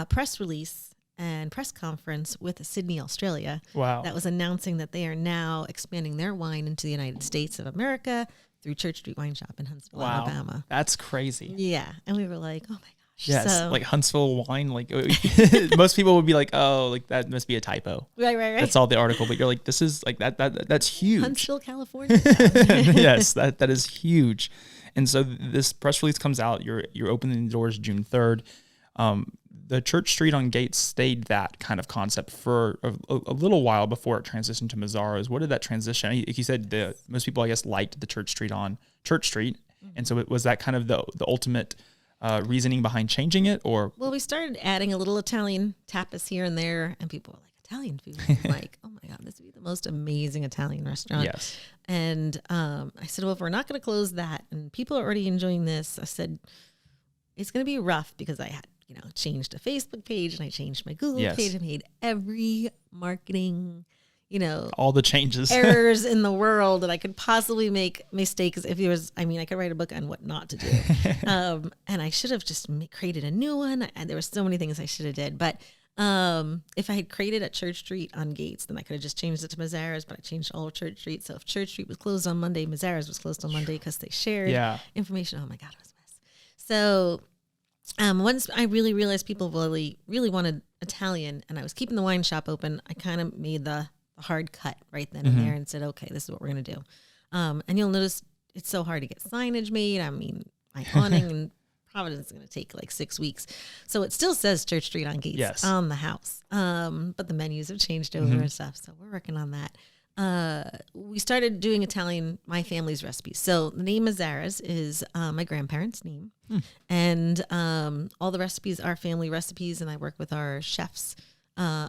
press release and press conference with Sydney, Australia. Wow. That was announcing that they are now expanding their wine into the United States of America through Church Street Wine Shop in Huntsville, Alabama. That's crazy. Yeah. And we were like, oh my gosh. Yes, So, like Huntsville wine, like most people would be like, oh, like that must be a typo. Right. That's all the article, but you're like, this is like that's huge. Huntsville, California. Yes, that is huge. And so this press release comes out. You're opening the doors June 3rd. The Church Street on Gates stayed that kind of concept for a little while before it transitioned to Mazzaro's. What did that transition? Like you said, most people, I guess, liked the Church Street on Church Street. And so was that kind of the ultimate reasoning behind changing it? Or Well, we started adding a little Italian tapas here and there, and people were like, Italian food? I'm like, oh my God, this would be the most amazing Italian restaurant. Yes. And I said, well, if we're not going to close that, and people are already enjoying this, I said, it's going to be rough because I had, changed a Facebook page and I changed my Google page. I made every marketing, all the changes, errors in the world that I could possibly make mistakes. If it was, I could write a book on what not to do. And I should have just created a new one. And there were so many things I should have did. But if I had created at Church Street on Gates, then I could have just changed it to Mazzara's, but I changed all of Church Street. So if Church Street was closed on Monday, Mazzara's was closed on Monday because they shared information. Oh my God, it was a mess. So once I really realized people really, really wanted Italian and I was keeping the wine shop open, I kind of made the hard cut right then and there and said, okay, this is what we're going to do. And you'll notice it's so hard to get signage made. My awning in Providence is going to take like 6 weeks. So it still says Church Street on Gates on the house. But the menus have changed over and stuff. So we're working on that. We started doing Italian, my family's recipes. So the name Mazzara's is my grandparents' name. And all the recipes are family recipes. And I work with our chefs. I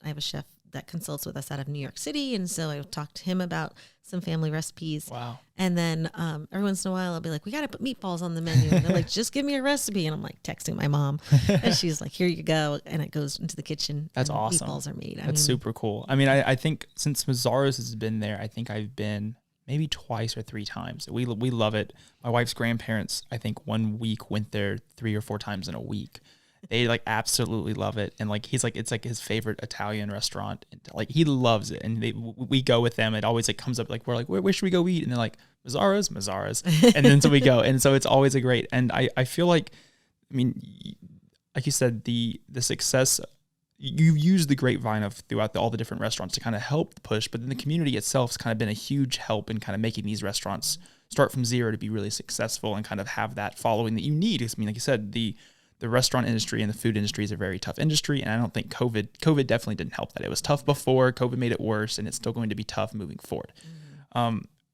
have a chef that consults with us out of New York City. And so I talked to him about some family recipes. Wow. And then every once in a while I'll be like, we got to put meatballs on the menu. And they're like, just give me a recipe. And I'm like texting my mom and she's like, here you go. And it goes into the kitchen. That's and awesome. Meatballs are made. That's super cool. I think since Mazzaro's has been there, I think I've been maybe twice or 3 times. We love it. My wife's grandparents, I think one week went there 3 or 4 times in a week. They absolutely love it. And he's it's his favorite Italian restaurant. And he loves it. And we go with them. It always comes up we're like, where should we go eat? And they're like, Mazzaro's. And then so we go. And so it's always a great, and I feel like you said, the success, you use the grapevine throughout all the different restaurants to kind of help push, but then the community itself has kind of been a huge help in kind of making these restaurants start from zero to be really successful and kind of have that following that you need. Like you said, the the restaurant industry and the food industry is a very tough industry. And I don't think COVID definitely didn't help that. It was tough before, COVID made it worse, and it's still going to be tough moving forward.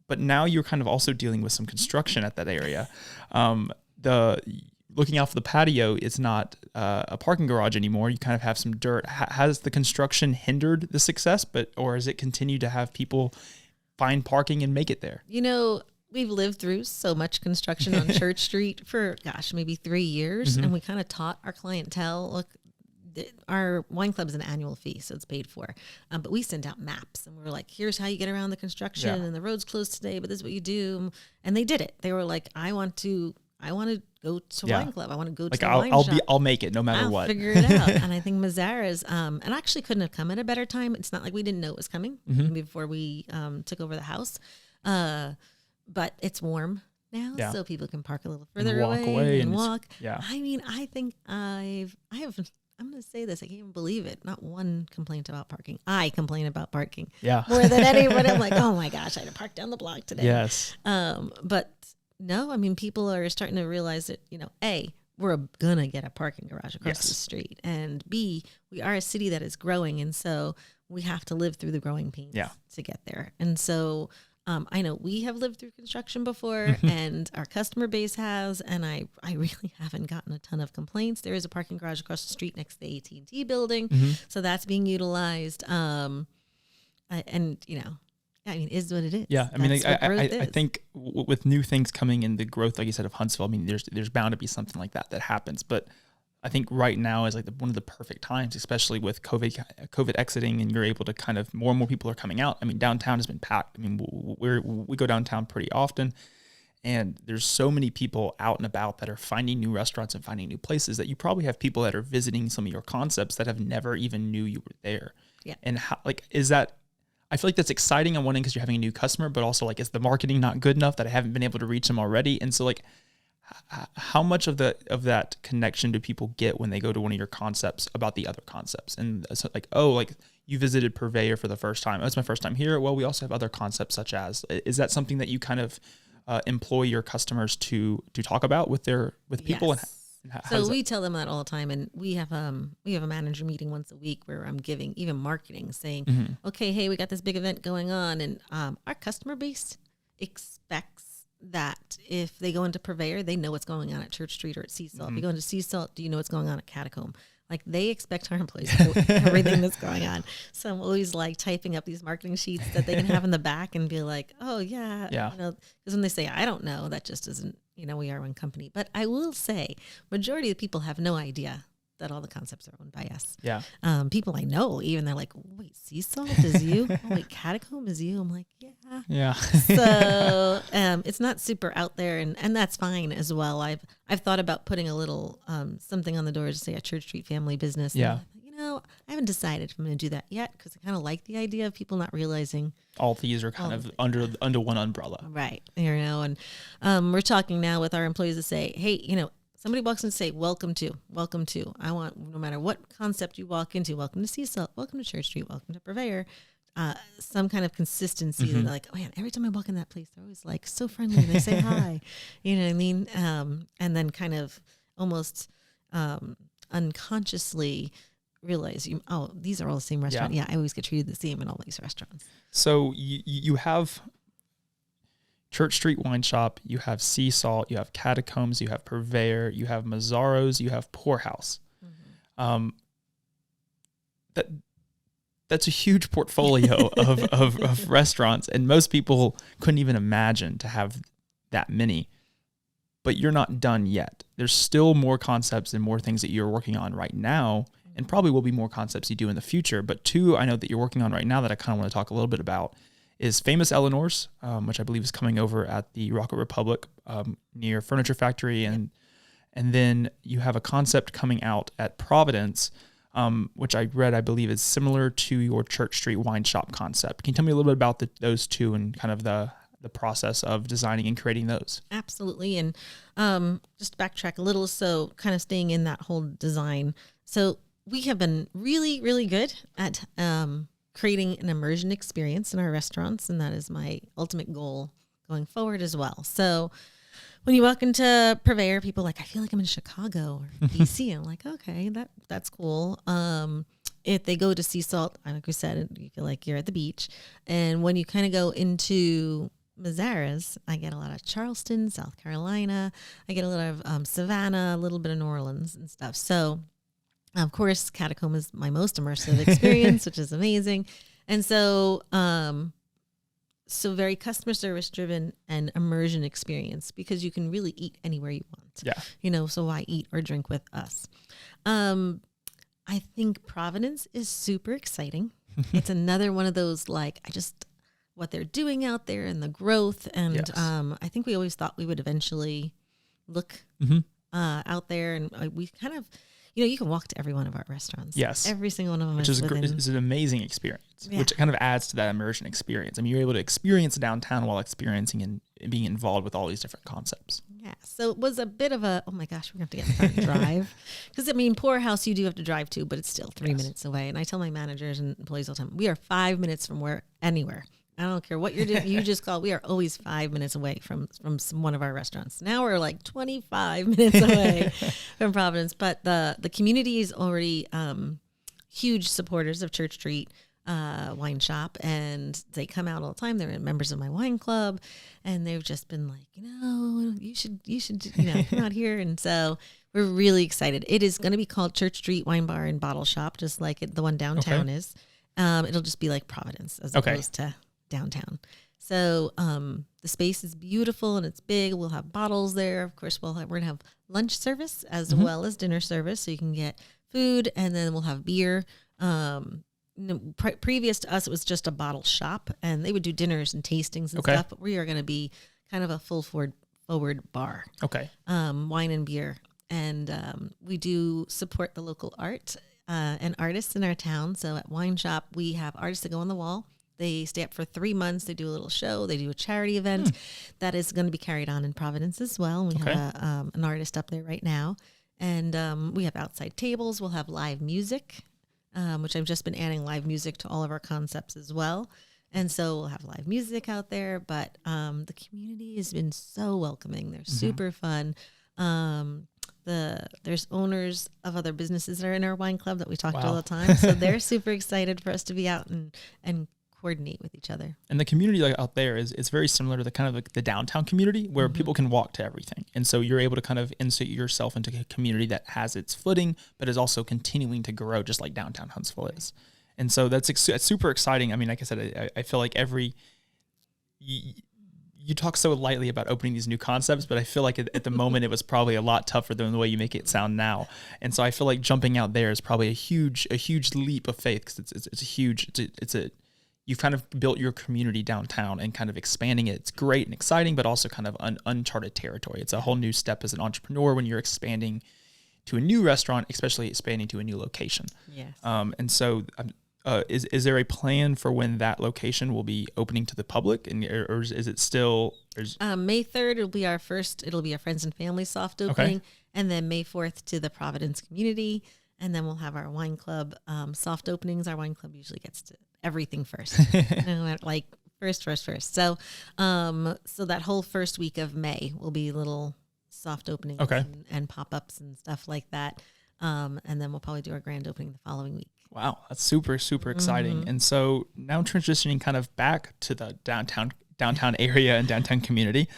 But now you're kind of also dealing with some construction at that area. Looking out for the patio, it's not a parking garage anymore. You kind of have some dirt. Has the construction hindered the success, or has it continued to have people find parking and make it there? We've lived through so much construction on Church Street for, maybe 3 years. And we kind of taught our clientele, look, our wine club is an annual fee, so it's paid for. But we sent out maps and we were like, here's how you get around the construction and the road's closed today, but this is what you do. And they did it. They were like, I want to go to wine club. I want to go to the wine shop. I'll make it no matter what. Figure it out. And I think Mazzara's, and actually couldn't have come at a better time. It's not like we didn't know it was coming before we took over the house. But it's warm now, so people can park a little further away and walk. Yeah. I mean, I think I'm going to say this. I can't even believe it. Not one complaint about parking. I complain about parking more than anybody. I'm like, oh my gosh, I had to park down the block today. Yes. But no, I mean, people are starting to realize that, A, we're going to get a parking garage across the street. And B, we are a city that is growing. And so we have to live through the growing pains to get there. And so I know we have lived through construction before and our customer base has, and I really haven't gotten a ton of complaints. There is a parking garage across the street next to the AT&T building. So that's being utilized. And, is what it is. Yeah. I mean, I think with new things coming in the growth, like you said, of Huntsville, I mean, there's bound to be something like that happens. But I think right now is like one of the perfect times, especially with COVID exiting, and you're able to kind of more and more people are coming out. I mean, downtown has been packed. I mean, we go downtown pretty often, and there's so many people out and about that are finding new restaurants and finding new places that you probably have people that are visiting some of your concepts that have never even knew you were there. Yeah. And is that? I feel like that's exciting on one end because you're having a new customer, but also is the marketing not good enough that I haven't been able to reach them already? And so how much of that connection do people get when they go to one of your concepts about the other concepts? And it's you visited Purveyor for the first time. Oh, it's my first time here. Well, we also have other concepts such as, is that something that you kind of employ your customers to talk about with people? Yes. So we tell them that all the time, and we have a manager meeting once a week where I'm giving even marketing, saying, okay, hey, we got this big event going on, and our customer base expects that if they go into Purveyor, they know what's going on at Church Street or at Sea Salt. If you go into Sea Salt, do you know what's going on at Catacomb? They expect our employees to know everything that's going on. So I'm always typing up these marketing sheets that they can have in the back and be like, oh yeah. Because when they say, I don't know, that just isn't, we are one company. But I will say majority of the people have no idea that all the concepts are owned by us. Yeah. People I know, even they're like, wait, Sea Salt is you? Oh, wait, Catacomb is you? I'm like, yeah. Yeah. So it's not super out there, and that's fine as well. I've thought about putting a little something on the doors to say a Church Street family business. Yeah. I haven't decided if I'm going to do that yet because I kind of like the idea of people not realizing all these are kind of under one umbrella. Right. And we're talking now with our employees to say, hey, somebody walks in and say, welcome to. I want, no matter what concept you walk into, welcome to Sea Salt, welcome to Church Street, welcome to Purveyor, some kind of consistency that they're oh man, every time I walk in that place, they're always so friendly. They say hi, you know what I mean? And then kind of almost unconsciously realize, these are all the same restaurant. Yeah, I always get treated the same in all these restaurants. So you have Church Street Wine Shop, you have Sea Salt, you have Catacombs, you have Purveyor, you have Mazzaro's, you have Poorhouse. That's a huge portfolio of restaurants, and most people couldn't even imagine to have that many. But you're not done yet. There's still more concepts and more things that you're working on right now, and probably will be more concepts you do in the future. But two I know that you're working on right now that I kind of want to talk a little bit about is Famous Eleanors, which I believe is coming over at the Rocket Republic near Furniture Factory. And then you have a concept coming out at Providence, which I read, I believe is similar to your Church Street Wine Shop concept. Can you tell me a little bit about those two and kind of the process of designing and creating those? Absolutely. And just backtrack a little, so kind of staying in that whole design. So we have been really, really good at creating an immersion experience in our restaurants, and that is my ultimate goal going forward as well. So when you walk into Purveyor, people are like, I feel like I'm in Chicago or DC. I'm like, okay, that's cool. If they go to Sea Salt, like we said, you feel like you're at the beach. And when you kind of go into Mazzaras, I get a lot of Charleston, South Carolina. I get a lot of Savannah, a little bit of New Orleans and stuff. So, of course, Catacomb is my most immersive experience, which is amazing. And so, so very customer service driven and immersion experience, because you can really eat anywhere you want. Yeah. You know, so why eat or drink with us? I think Providence is super exciting. It's another one of those, like, what they're doing out there and the growth. And Yes. I think we always thought we would eventually look out there. And we kind of, you can walk to every one of our restaurants. Yes. Every single one of them Which is within. an amazing experience, Yeah. which kind of adds to that immersion experience. I mean, you're able to experience downtown while experiencing and being involved with all these different concepts. Yeah. So it was a bit of a, oh my gosh, we're going to have to get in the front and drive. Because, I mean, Poorhouse, you do have to drive to, but it's still 3 minutes away. And I tell my managers and employees all the time, we are 5 minutes from anywhere. I don't care what you're doing. You just call. We are always 5 minutes away from one of our restaurants. Now we're like 25 minutes away from Providence. But the community is already huge supporters of Church Street Wine Shop, and they come out all the time. They're members of my wine club, and they've just been like, you should come out here. And so we're really excited. It is going to be called Church Street Wine Bar and Bottle Shop, just like the one downtown is. It'll just be like Providence as opposed to downtown. So the space is beautiful and it's big. We'll have bottles there. Of course, we're going to have lunch service as well as dinner service, so you can get food, and then we'll have beer. Previous to us, it was just a bottle shop, and they would do dinners and tastings and stuff. But we are going to be kind of a full forward bar. Okay. Wine and beer, and we do support the local art and artists in our town. So at Wine Shop, we have artists that go on the wall. They stay up for 3 months. They do a little show. They do a charity event that is going to be carried on in Providence as well. We have an artist up there right now, and we have outside tables. We'll have live music. Which I've just been adding live music to all of our concepts as well. And so we'll have live music out there, but the community has been so welcoming. They're super fun. There's owners of other businesses that are in our wine club that we talk to all the time. So they're super excited for us to be out and coordinate with each other. And the community out there is very similar to the kind of the downtown community where people can walk to everything. And so you're able to kind of insert yourself into a community that has its footing, but is also continuing to grow just like downtown Huntsville is. And so that's super exciting. I mean, like I said, I feel like you talk so lightly about opening these new concepts, but I feel like at the moment it was probably a lot tougher than the way you make it sound now. And so I feel like jumping out there is probably a huge leap of faith, because you've kind of built your community downtown and kind of expanding it. It's great and exciting, but also kind of uncharted territory. It's a whole new step as an entrepreneur when you're expanding to a new restaurant, especially expanding to a new location. Yes. And so is there a plan for when that location will be opening to the public, or is it still? May 3rd it'll be our friends and family soft opening, and then May 4th to the Providence community, and then we'll have our wine club soft openings. Our wine club usually gets to everything first, like first. So that whole first week of May will be little soft openings and pop-ups and stuff like that. And then we'll probably do our grand opening the following week. Wow, that's super exciting. And so now transitioning kind of back to the downtown area and downtown community,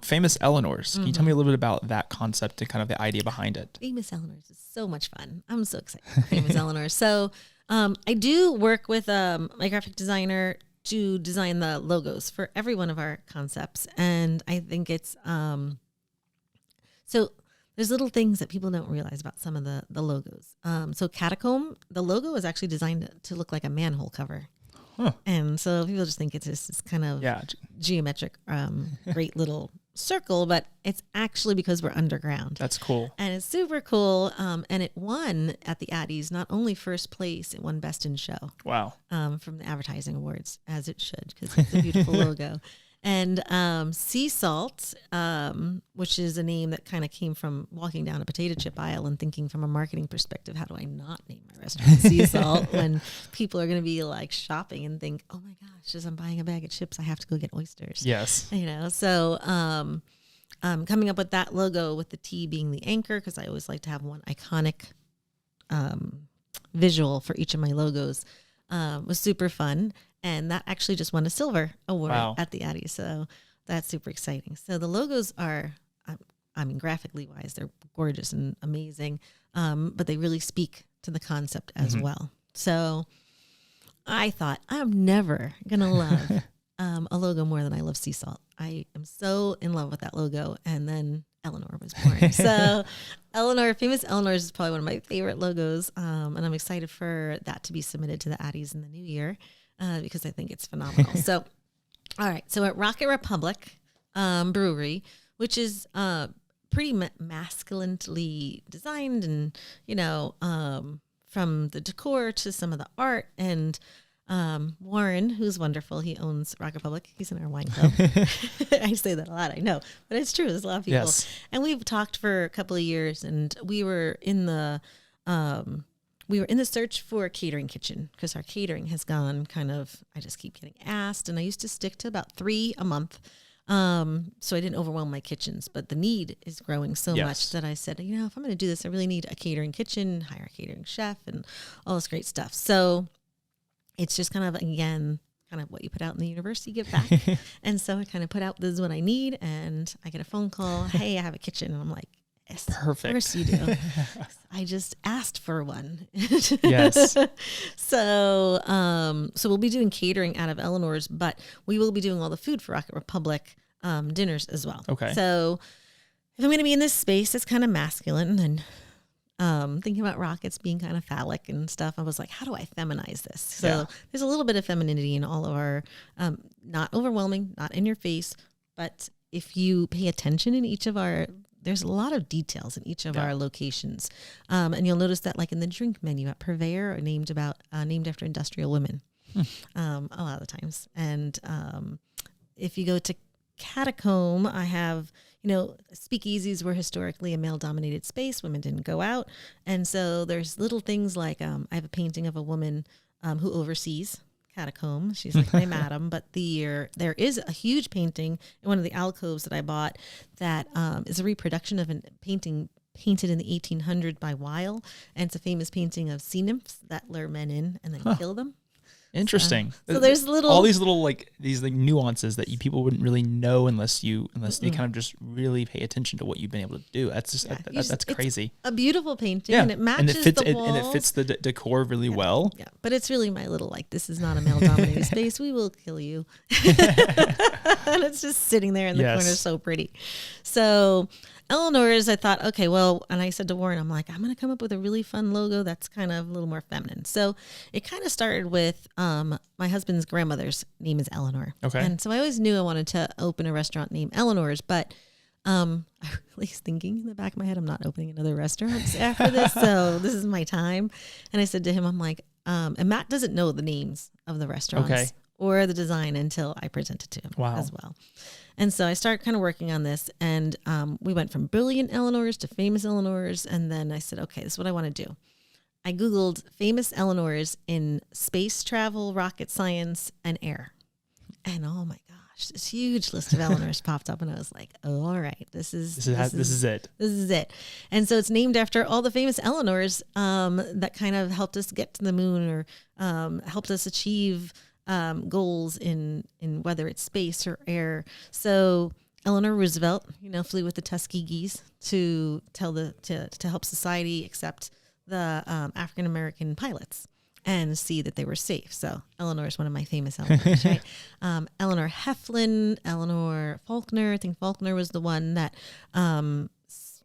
Famous Eleanors. Can you tell me a little bit about that concept and kind of the idea behind it? Famous Eleanors is so much fun. I'm so excited for Famous Eleanors. So I do work with my graphic designer to design the logos for every one of our concepts. And I think it's, so there's little things that people don't realize about some of the logos. So Catacomb, the logo is actually designed to look like a manhole cover. Huh. And so people just think it's this kind of geometric, great little circle, but it's actually because we're underground. That's cool. And it's super cool. And it won at the Addies, not only first place, it won Best in Show. Wow. From the Advertising Awards, as it should, because it's a beautiful logo. And Sea Salt, which is a name that kind of came from walking down a potato chip aisle and thinking from a marketing perspective, how do I not name my restaurant Sea Salt when people are going to be like shopping and think, oh my gosh, as I'm buying a bag of chips, I have to go get oysters. Yes. So coming up with that logo with the T being the anchor, because I always like to have one iconic visual for each of my logos, was super fun. And that actually just won a silver award at the Addy. So that's super exciting. So the logos are, I mean, graphically wise, they're gorgeous and amazing, but they really speak to the concept as well. So I thought, I'm never going to love a logo more than I love sea salt. I am so in love with that logo. And then Eleanor was born. So famous Eleanors is probably one of my favorite logos. And I'm excited for that to be submitted to the Addies in the new year because I think it's phenomenal. So, all right. So at Rocket Republic Brewery, which is pretty masculinely designed and, from the decor to some of the art. And Warren, who's wonderful, he owns Rock Republic. He's in our wine club. I say that a lot, I know, but it's true. There's a lot of people. Yes. And we've talked for a couple of years, and we were in the search for a catering kitchen because our catering has gone kind of, I just keep getting asked, and I used to stick to about 3 a month. So I didn't overwhelm my kitchens, but the need is growing so much that I said, if I'm going to do this, I really need a catering kitchen, hire a catering chef and all this great stuff. So it's just kind of, again, kind of what you put out in the universe, you get back. And so I kind of put out, this is what I need. And I get a phone call, hey, I have a kitchen. And I'm like, yes, perfect. Of course you do. I just asked for one. Yes. So we'll be doing catering out of Eleanor's, but we will be doing all the food for Rocket Republic dinners as well. Okay. So if I'm going to be in this space, it's kind of masculine and thinking about rockets being kind of phallic and stuff, I was like, how do I feminize this? So there's a little bit of femininity in all of our, not overwhelming, not in your face, but if you pay attention in each of our, there's a lot of details in each of our locations. And you'll notice that like in the drink menu at Purveyor are named after industrial women a lot of the times. And if you go to Catacomb, I have, speakeasies were historically a male-dominated space. Women didn't go out. And so there's little things like I have a painting of a woman who oversees Catacomb. She's like my madam. But there is a huge painting in one of the alcoves that I bought that is a reproduction of a painting painted in the 1800s by Weil. And it's a famous painting of sea nymphs that lure men in and then kill them. Interesting. So there's all these little these nuances that people wouldn't really know unless you kind of just really pay attention to what you've been able to do. That's just that's crazy. It's a beautiful painting, and it matches the walls. And it fits the decor really well. Yeah, but it's really my little this is not a male dominated space. We will kill you. And it's just sitting there in the corner, so pretty. So Eleanor's, I thought, okay, well, and I said to Warren, I'm like, I'm going to come up with a really fun logo that's kind of a little more feminine. So it kind of started with my husband's grandmother's name is Eleanor. Okay. And so I always knew I wanted to open a restaurant named Eleanor's, but I really was thinking in the back of my head, I'm not opening another restaurant after this. So this is my time. And I said to him, I'm like, and Matt doesn't know the names of the restaurants or the design until I present it to him as well. And so I started kind of working on this, and we went from brilliant Eleanors to famous Eleanors, and then I said, okay, this is what I want to do. I Googled famous Eleanors in space travel, rocket science, and air. And oh my gosh, this huge list of Eleanors popped up, and I was like, oh, all right, this is it. This is it. And so it's named after all the famous Eleanors that kind of helped us get to the moon or helped us achieve goals in whether it's space or air. So Eleanor Roosevelt, flew with the Tuskegees to help society accept the African American pilots and see that they were safe. So Eleanor is one of my famous Eleanors, right? Eleanor Heflin, Eleanor Faulkner. I think Faulkner was the one that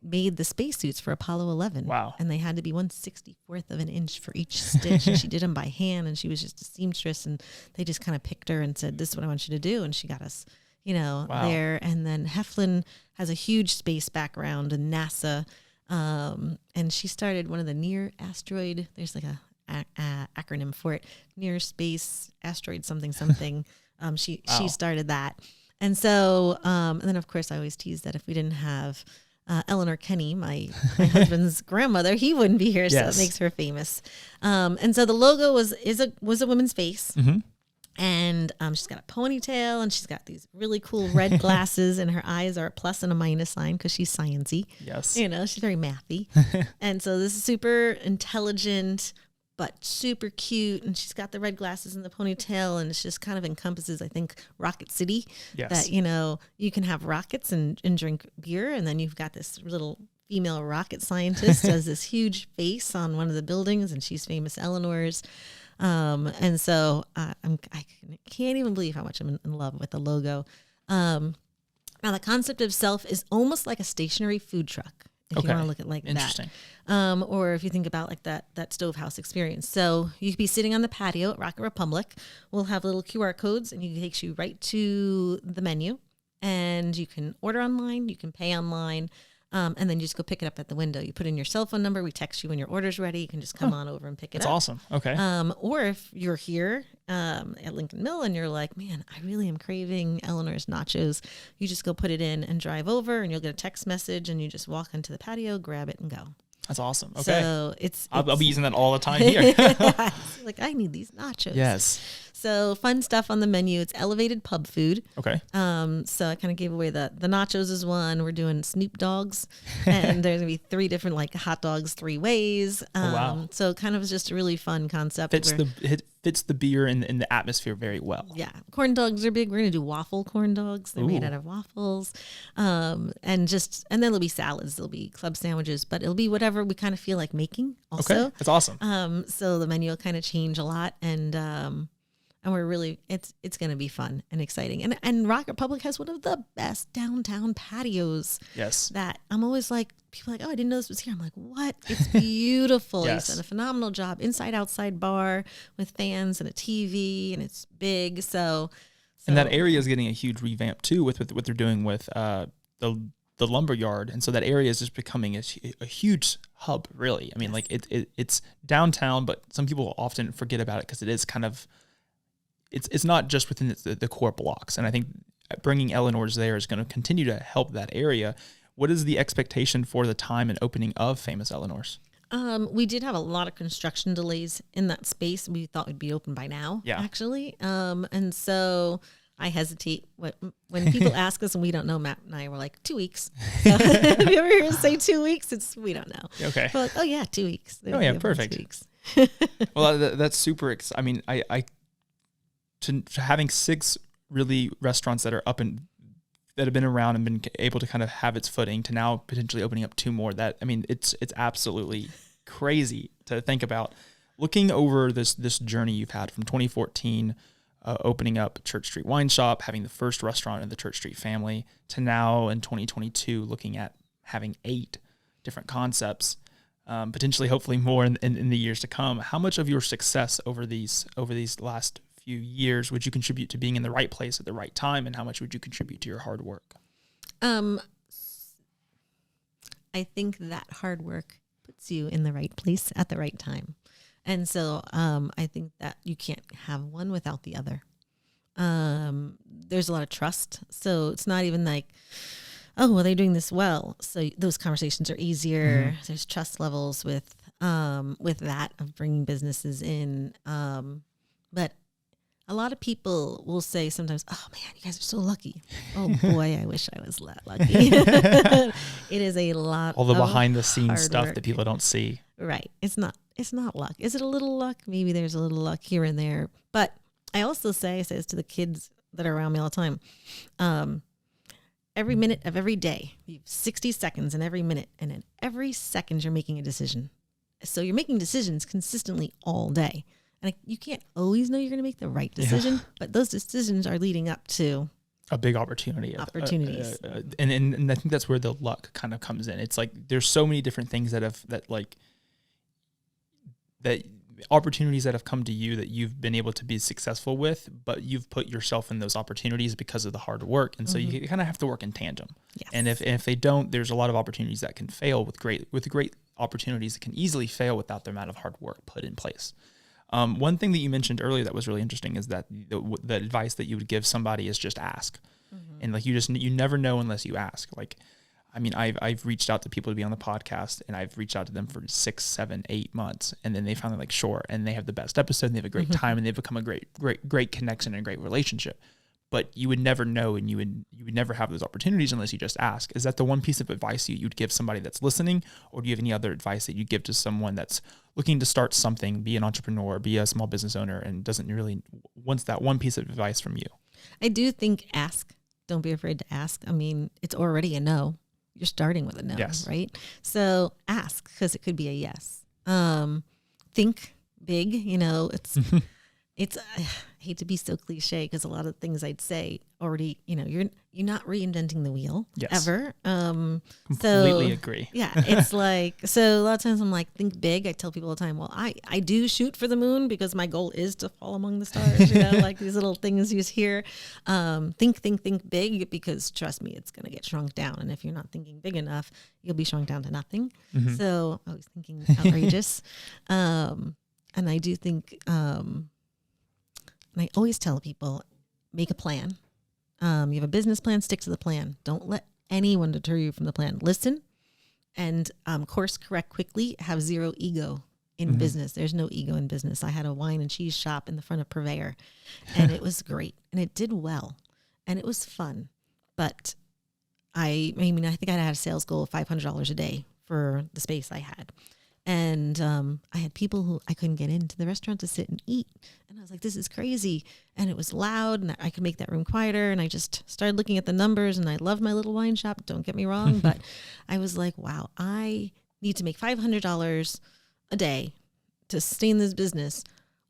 made the spacesuits for Apollo 11. Wow. And they had to be 1/64th of an inch for each stitch. And she did them by hand, and she was just a seamstress, and they just kind of picked her and said, this is what I want you to do. And she got us, there. And then Heflin has a huge space background in NASA. And she started one of the near asteroid, there's like a acronym for it, near space asteroid something. She started that. And so, and then of course I always tease that if we didn't have Eleanor Kenny, my husband's grandmother, he wouldn't be here. So it makes her famous. And so the logo was a woman's face. Mm-hmm. And she's got a ponytail, and she's got these really cool red glasses, and her eyes are a plus and a minus sign because she's sciencey. Yes. You know, she's very mathy. And so this is super intelligent, but super cute. And she's got the red glasses and the ponytail, and it just kind of encompasses, I think, Rocket City. Yes. That, you know, you can have rockets and drink beer, and then you've got this little female rocket scientist has this huge face on one of the buildings, and she's famous Eleanors. And so I can't even believe how much I'm in love with the logo. Now the concept of Self is almost like a stationary food truck, if you want to look at like Interesting. that. Or if you think about like that Stovehouse experience. So you could be sitting on the patio at Rocket Republic. We'll have little QR codes, and it takes you right to the menu, and you can order online, you can pay online. And then you just go pick it up at the window. You put in your cell phone number. We text you when your order's ready. You can just come on over and pick it up. That's awesome. Okay. Or if you're here at Lincoln Mill and you're like, man, I really am craving Eleanor's nachos, you just go put it in and drive over, and you'll get a text message, and you just walk onto the patio, grab it, and go. That's awesome. Okay. So I'll be using that all the time here. like, I need these nachos. Yes. So fun stuff on the menu. It's elevated pub food. Okay. So I kind of gave away the nachos is one. We're doing Snoop Dogs, and there's gonna be 3 different like hot dogs 3 ways. Wow. So kind of just a really fun concept. Fits the beer and the atmosphere very well. Yeah. Corn dogs are big. We're gonna do waffle corn dogs. They're made out of waffles. And then there'll be salads. There'll be club sandwiches, but it'll be whatever we kind of feel like making also. Okay. That's awesome. So the menu will kind of change a lot, and we're really, it's going to be fun and exciting. And Rock Republic has one of the best downtown patios. Yes. That I'm always like, people are like, oh, I didn't know this was here. I'm like, what? It's beautiful. Yes. He's done a phenomenal job. Inside, outside bar with fans and a TV, and it's big. So and that area is getting a huge revamp too with what they're doing with the lumber yard. And so that area is just becoming a huge hub, really. I mean, like it's downtown, but some people often forget about it because it is kind of, it's not just within the core blocks. And I think bringing Eleanors there is going to continue to help that area. What is the expectation for the time and opening of Famous Eleanors? We did have a lot of construction delays in that space. We thought we'd be open by now, actually. And so I hesitate when people ask us and we don't know. Matt and I were like 2 weeks. So if you ever hear us say 2 weeks, we don't know. Okay. We're like, oh yeah, 2 weeks. Oh yeah, perfect. 2 weeks. Well, that's super. I mean, to having 6 really restaurants that are up and that have been around and been able to kind of have its footing to now potentially opening up 2 more. That, I mean, it's absolutely crazy to think about. Looking over this journey you've had from 2014, opening up Church Street Wine Shop, having the first restaurant in the Church Street family, to now in 2022 looking at having 8 different concepts, potentially, hopefully more in the years to come. How much of your success over these last few years would you contribute to being in the right place at the right time, and how much would you contribute to your hard work? I think that hard work puts you in the right place at the right time. And so I think that you can't have one without the other. There's a lot of trust. So it's not even like, oh, well, they're doing this well. So those conversations are easier. Mm-hmm. There's trust levels with that of bringing businesses in. But a lot of people will say sometimes, oh man, you guys are so lucky. Oh boy, I wish I was that lucky. It is a lot. All the behind the scenes stuff work that people don't see. Right. It's not luck. Is it a little luck? Maybe there's a little luck here and there. But I also say this to the kids that are around me all the time. Every minute of every day, you have 60 seconds in every minute. And in every second, you're making a decision. So you're making decisions consistently all day. And you can't always know you're going to make the right decision, but those decisions are leading up to a big opportunity. Opportunities. And I think that's where the luck kind of comes in. It's like there's so many different things that opportunities that have come to you that you've been able to be successful with, but you've put yourself in those opportunities because of the hard work. And so you kind of have to work in tandem. Yes. And if they don't, there's a lot of opportunities that can fail with great opportunities that can easily fail without the amount of hard work put in place. One thing that you mentioned earlier that was really interesting is that the advice that you would give somebody is just ask. Mm-hmm. And like you never know unless you ask. Like I mean, I've reached out to people to be on the podcast, and I've reached out to them for 6, 7, 8 months, and then they finally like, sure, and they have the best episode, and they have a great time, and they've become a great connection and a great relationship. But you would never know, and you would never have those opportunities unless you just ask. Is that the one piece of advice you'd give somebody that's listening, or do you have any other advice that you give to someone that's looking to start something, be an entrepreneur, be a small business owner, and doesn't really wants that one piece of advice from you? I do think ask. Don't be afraid to ask. I mean, it's already a no. You're starting with a no, yes. right? So ask, because it could be a yes. Think big. You know, it's. I hate to be so cliche, because a lot of things I'd say already. You know, you're not reinventing the wheel ever. Completely agree. Yeah, it's like, so a lot of times I'm like, think big. I tell people all the time, well, I do shoot for the moon because my goal is to fall among the stars. You know, like these little things you hear. Think big, because trust me, it's going to get shrunk down. And if you're not thinking big enough, you'll be shrunk down to nothing. Mm-hmm. So I was thinking outrageous. And I do think, and I always tell people, make a plan. You have a business plan, stick to the plan. Don't let anyone deter you from the plan. Listen and course correct quickly. Have zero ego in business. There's no ego in business. I had a wine and cheese shop in the front of Purveyor, and it was great, and it did well, and it was fun. But I mean, I think I had a sales goal of $500 a day for the space I had. And I had people who I couldn't get into the restaurant to sit and eat. And I was like, this is crazy. And it was loud, and I could make that room quieter. And I just started looking at the numbers, and I love my little wine shop. Don't get me wrong. But I was like, wow, I need to make $500 a day to sustain this business.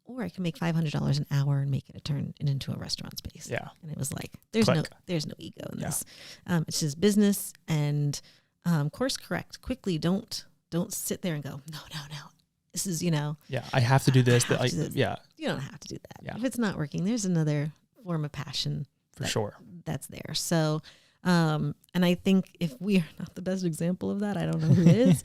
Or I can make $500 an hour and make it turn it into a restaurant space. Yeah. And it was like, there's no ego in this. It's just business, and course correct quickly. Don't sit there and go, no. This is, you know. Yeah, I have to do this. Yeah. You don't have to do that. Yeah. If it's not working, there's another form of passion. For sure. That's there. So, and I think if we are not the best example of that, I don't know who is,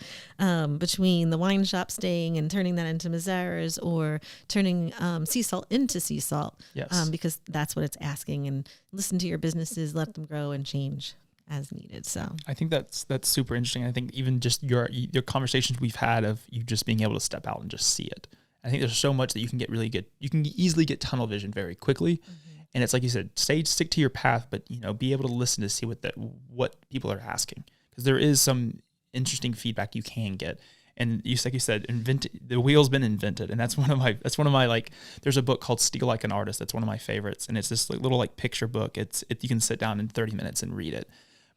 between the wine shop staying and turning that into Mazara's, or turning sea salt into sea salt. Yes. Because that's what it's asking. And listen to your businesses, let them grow and change as needed. So I think that's super interesting. I think even just your conversations we've had of you just being able to step out and just see it. I think there's so much that you can get really good. You can easily get tunnel vision very quickly. Mm-hmm. And it's like you said, stick to your path, but you know, be able to listen to see what people are asking, because there is some interesting feedback you can get. And like you said, the wheel's been invented, and that's one of my like. There's a book called Steal Like an Artist. That's one of my favorites, and it's this like little like picture book. You can sit down in 30 minutes and read it.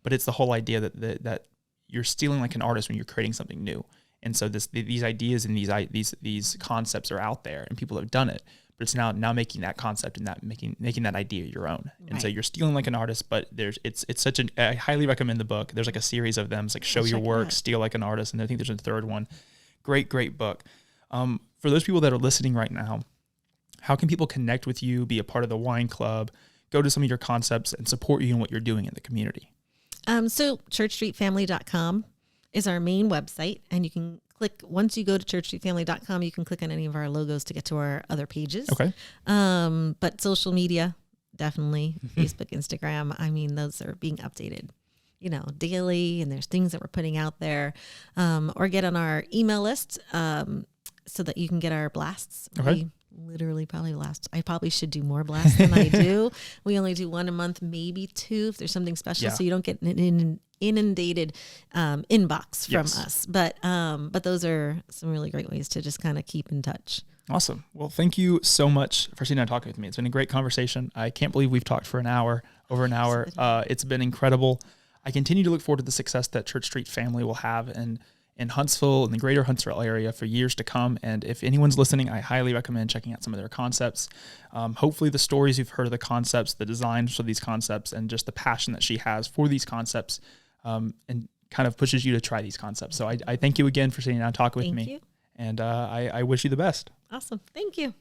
But it's the whole idea that you're stealing like an artist when you're creating something new. And so these ideas and these concepts are out there, and people have done it. But it's now making that concept and that making that idea your own. Right. And so you're stealing like an artist, but it's such I highly recommend the book. There's like a series of them. It's like Show Your Work, Steal Like an Artist, and I think there's a third one. Great book. For those people that are listening right now, how can people connect with you, be a part of the wine club, go to some of your concepts, and support you in what you're doing in the community? So churchstreetfamily.com is our main website, and you can click, once you go to churchstreetfamily.com, you can click on any of our logos to get to our other pages. Okay. But social media, definitely Facebook, Instagram. I mean, those are being updated, you know, daily, and there's things that we're putting out there, or get on our email list, so that you can get our blasts. Okay. Literally I probably should do more blasts than I do. We only do one a month, maybe two if there's something special. So you don't get an inundated inbox from us. But those are some really great ways to just kind of keep in touch. Awesome. Well, thank you so much for sitting down and talking with me. It's been a great conversation. I can't believe we've talked for over an hour. It's been incredible. I continue to look forward to the success that Church Street Family will have in Huntsville and the greater Huntsville area for years to come. And if anyone's listening, I highly recommend checking out some of their concepts. Hopefully the stories you've heard of the concepts, the designs for these concepts, and just the passion that she has for these concepts, and kind of pushes you to try these concepts. So I thank you again for sitting down and talking with me. Thank you. And I wish you the best. Awesome. Thank you.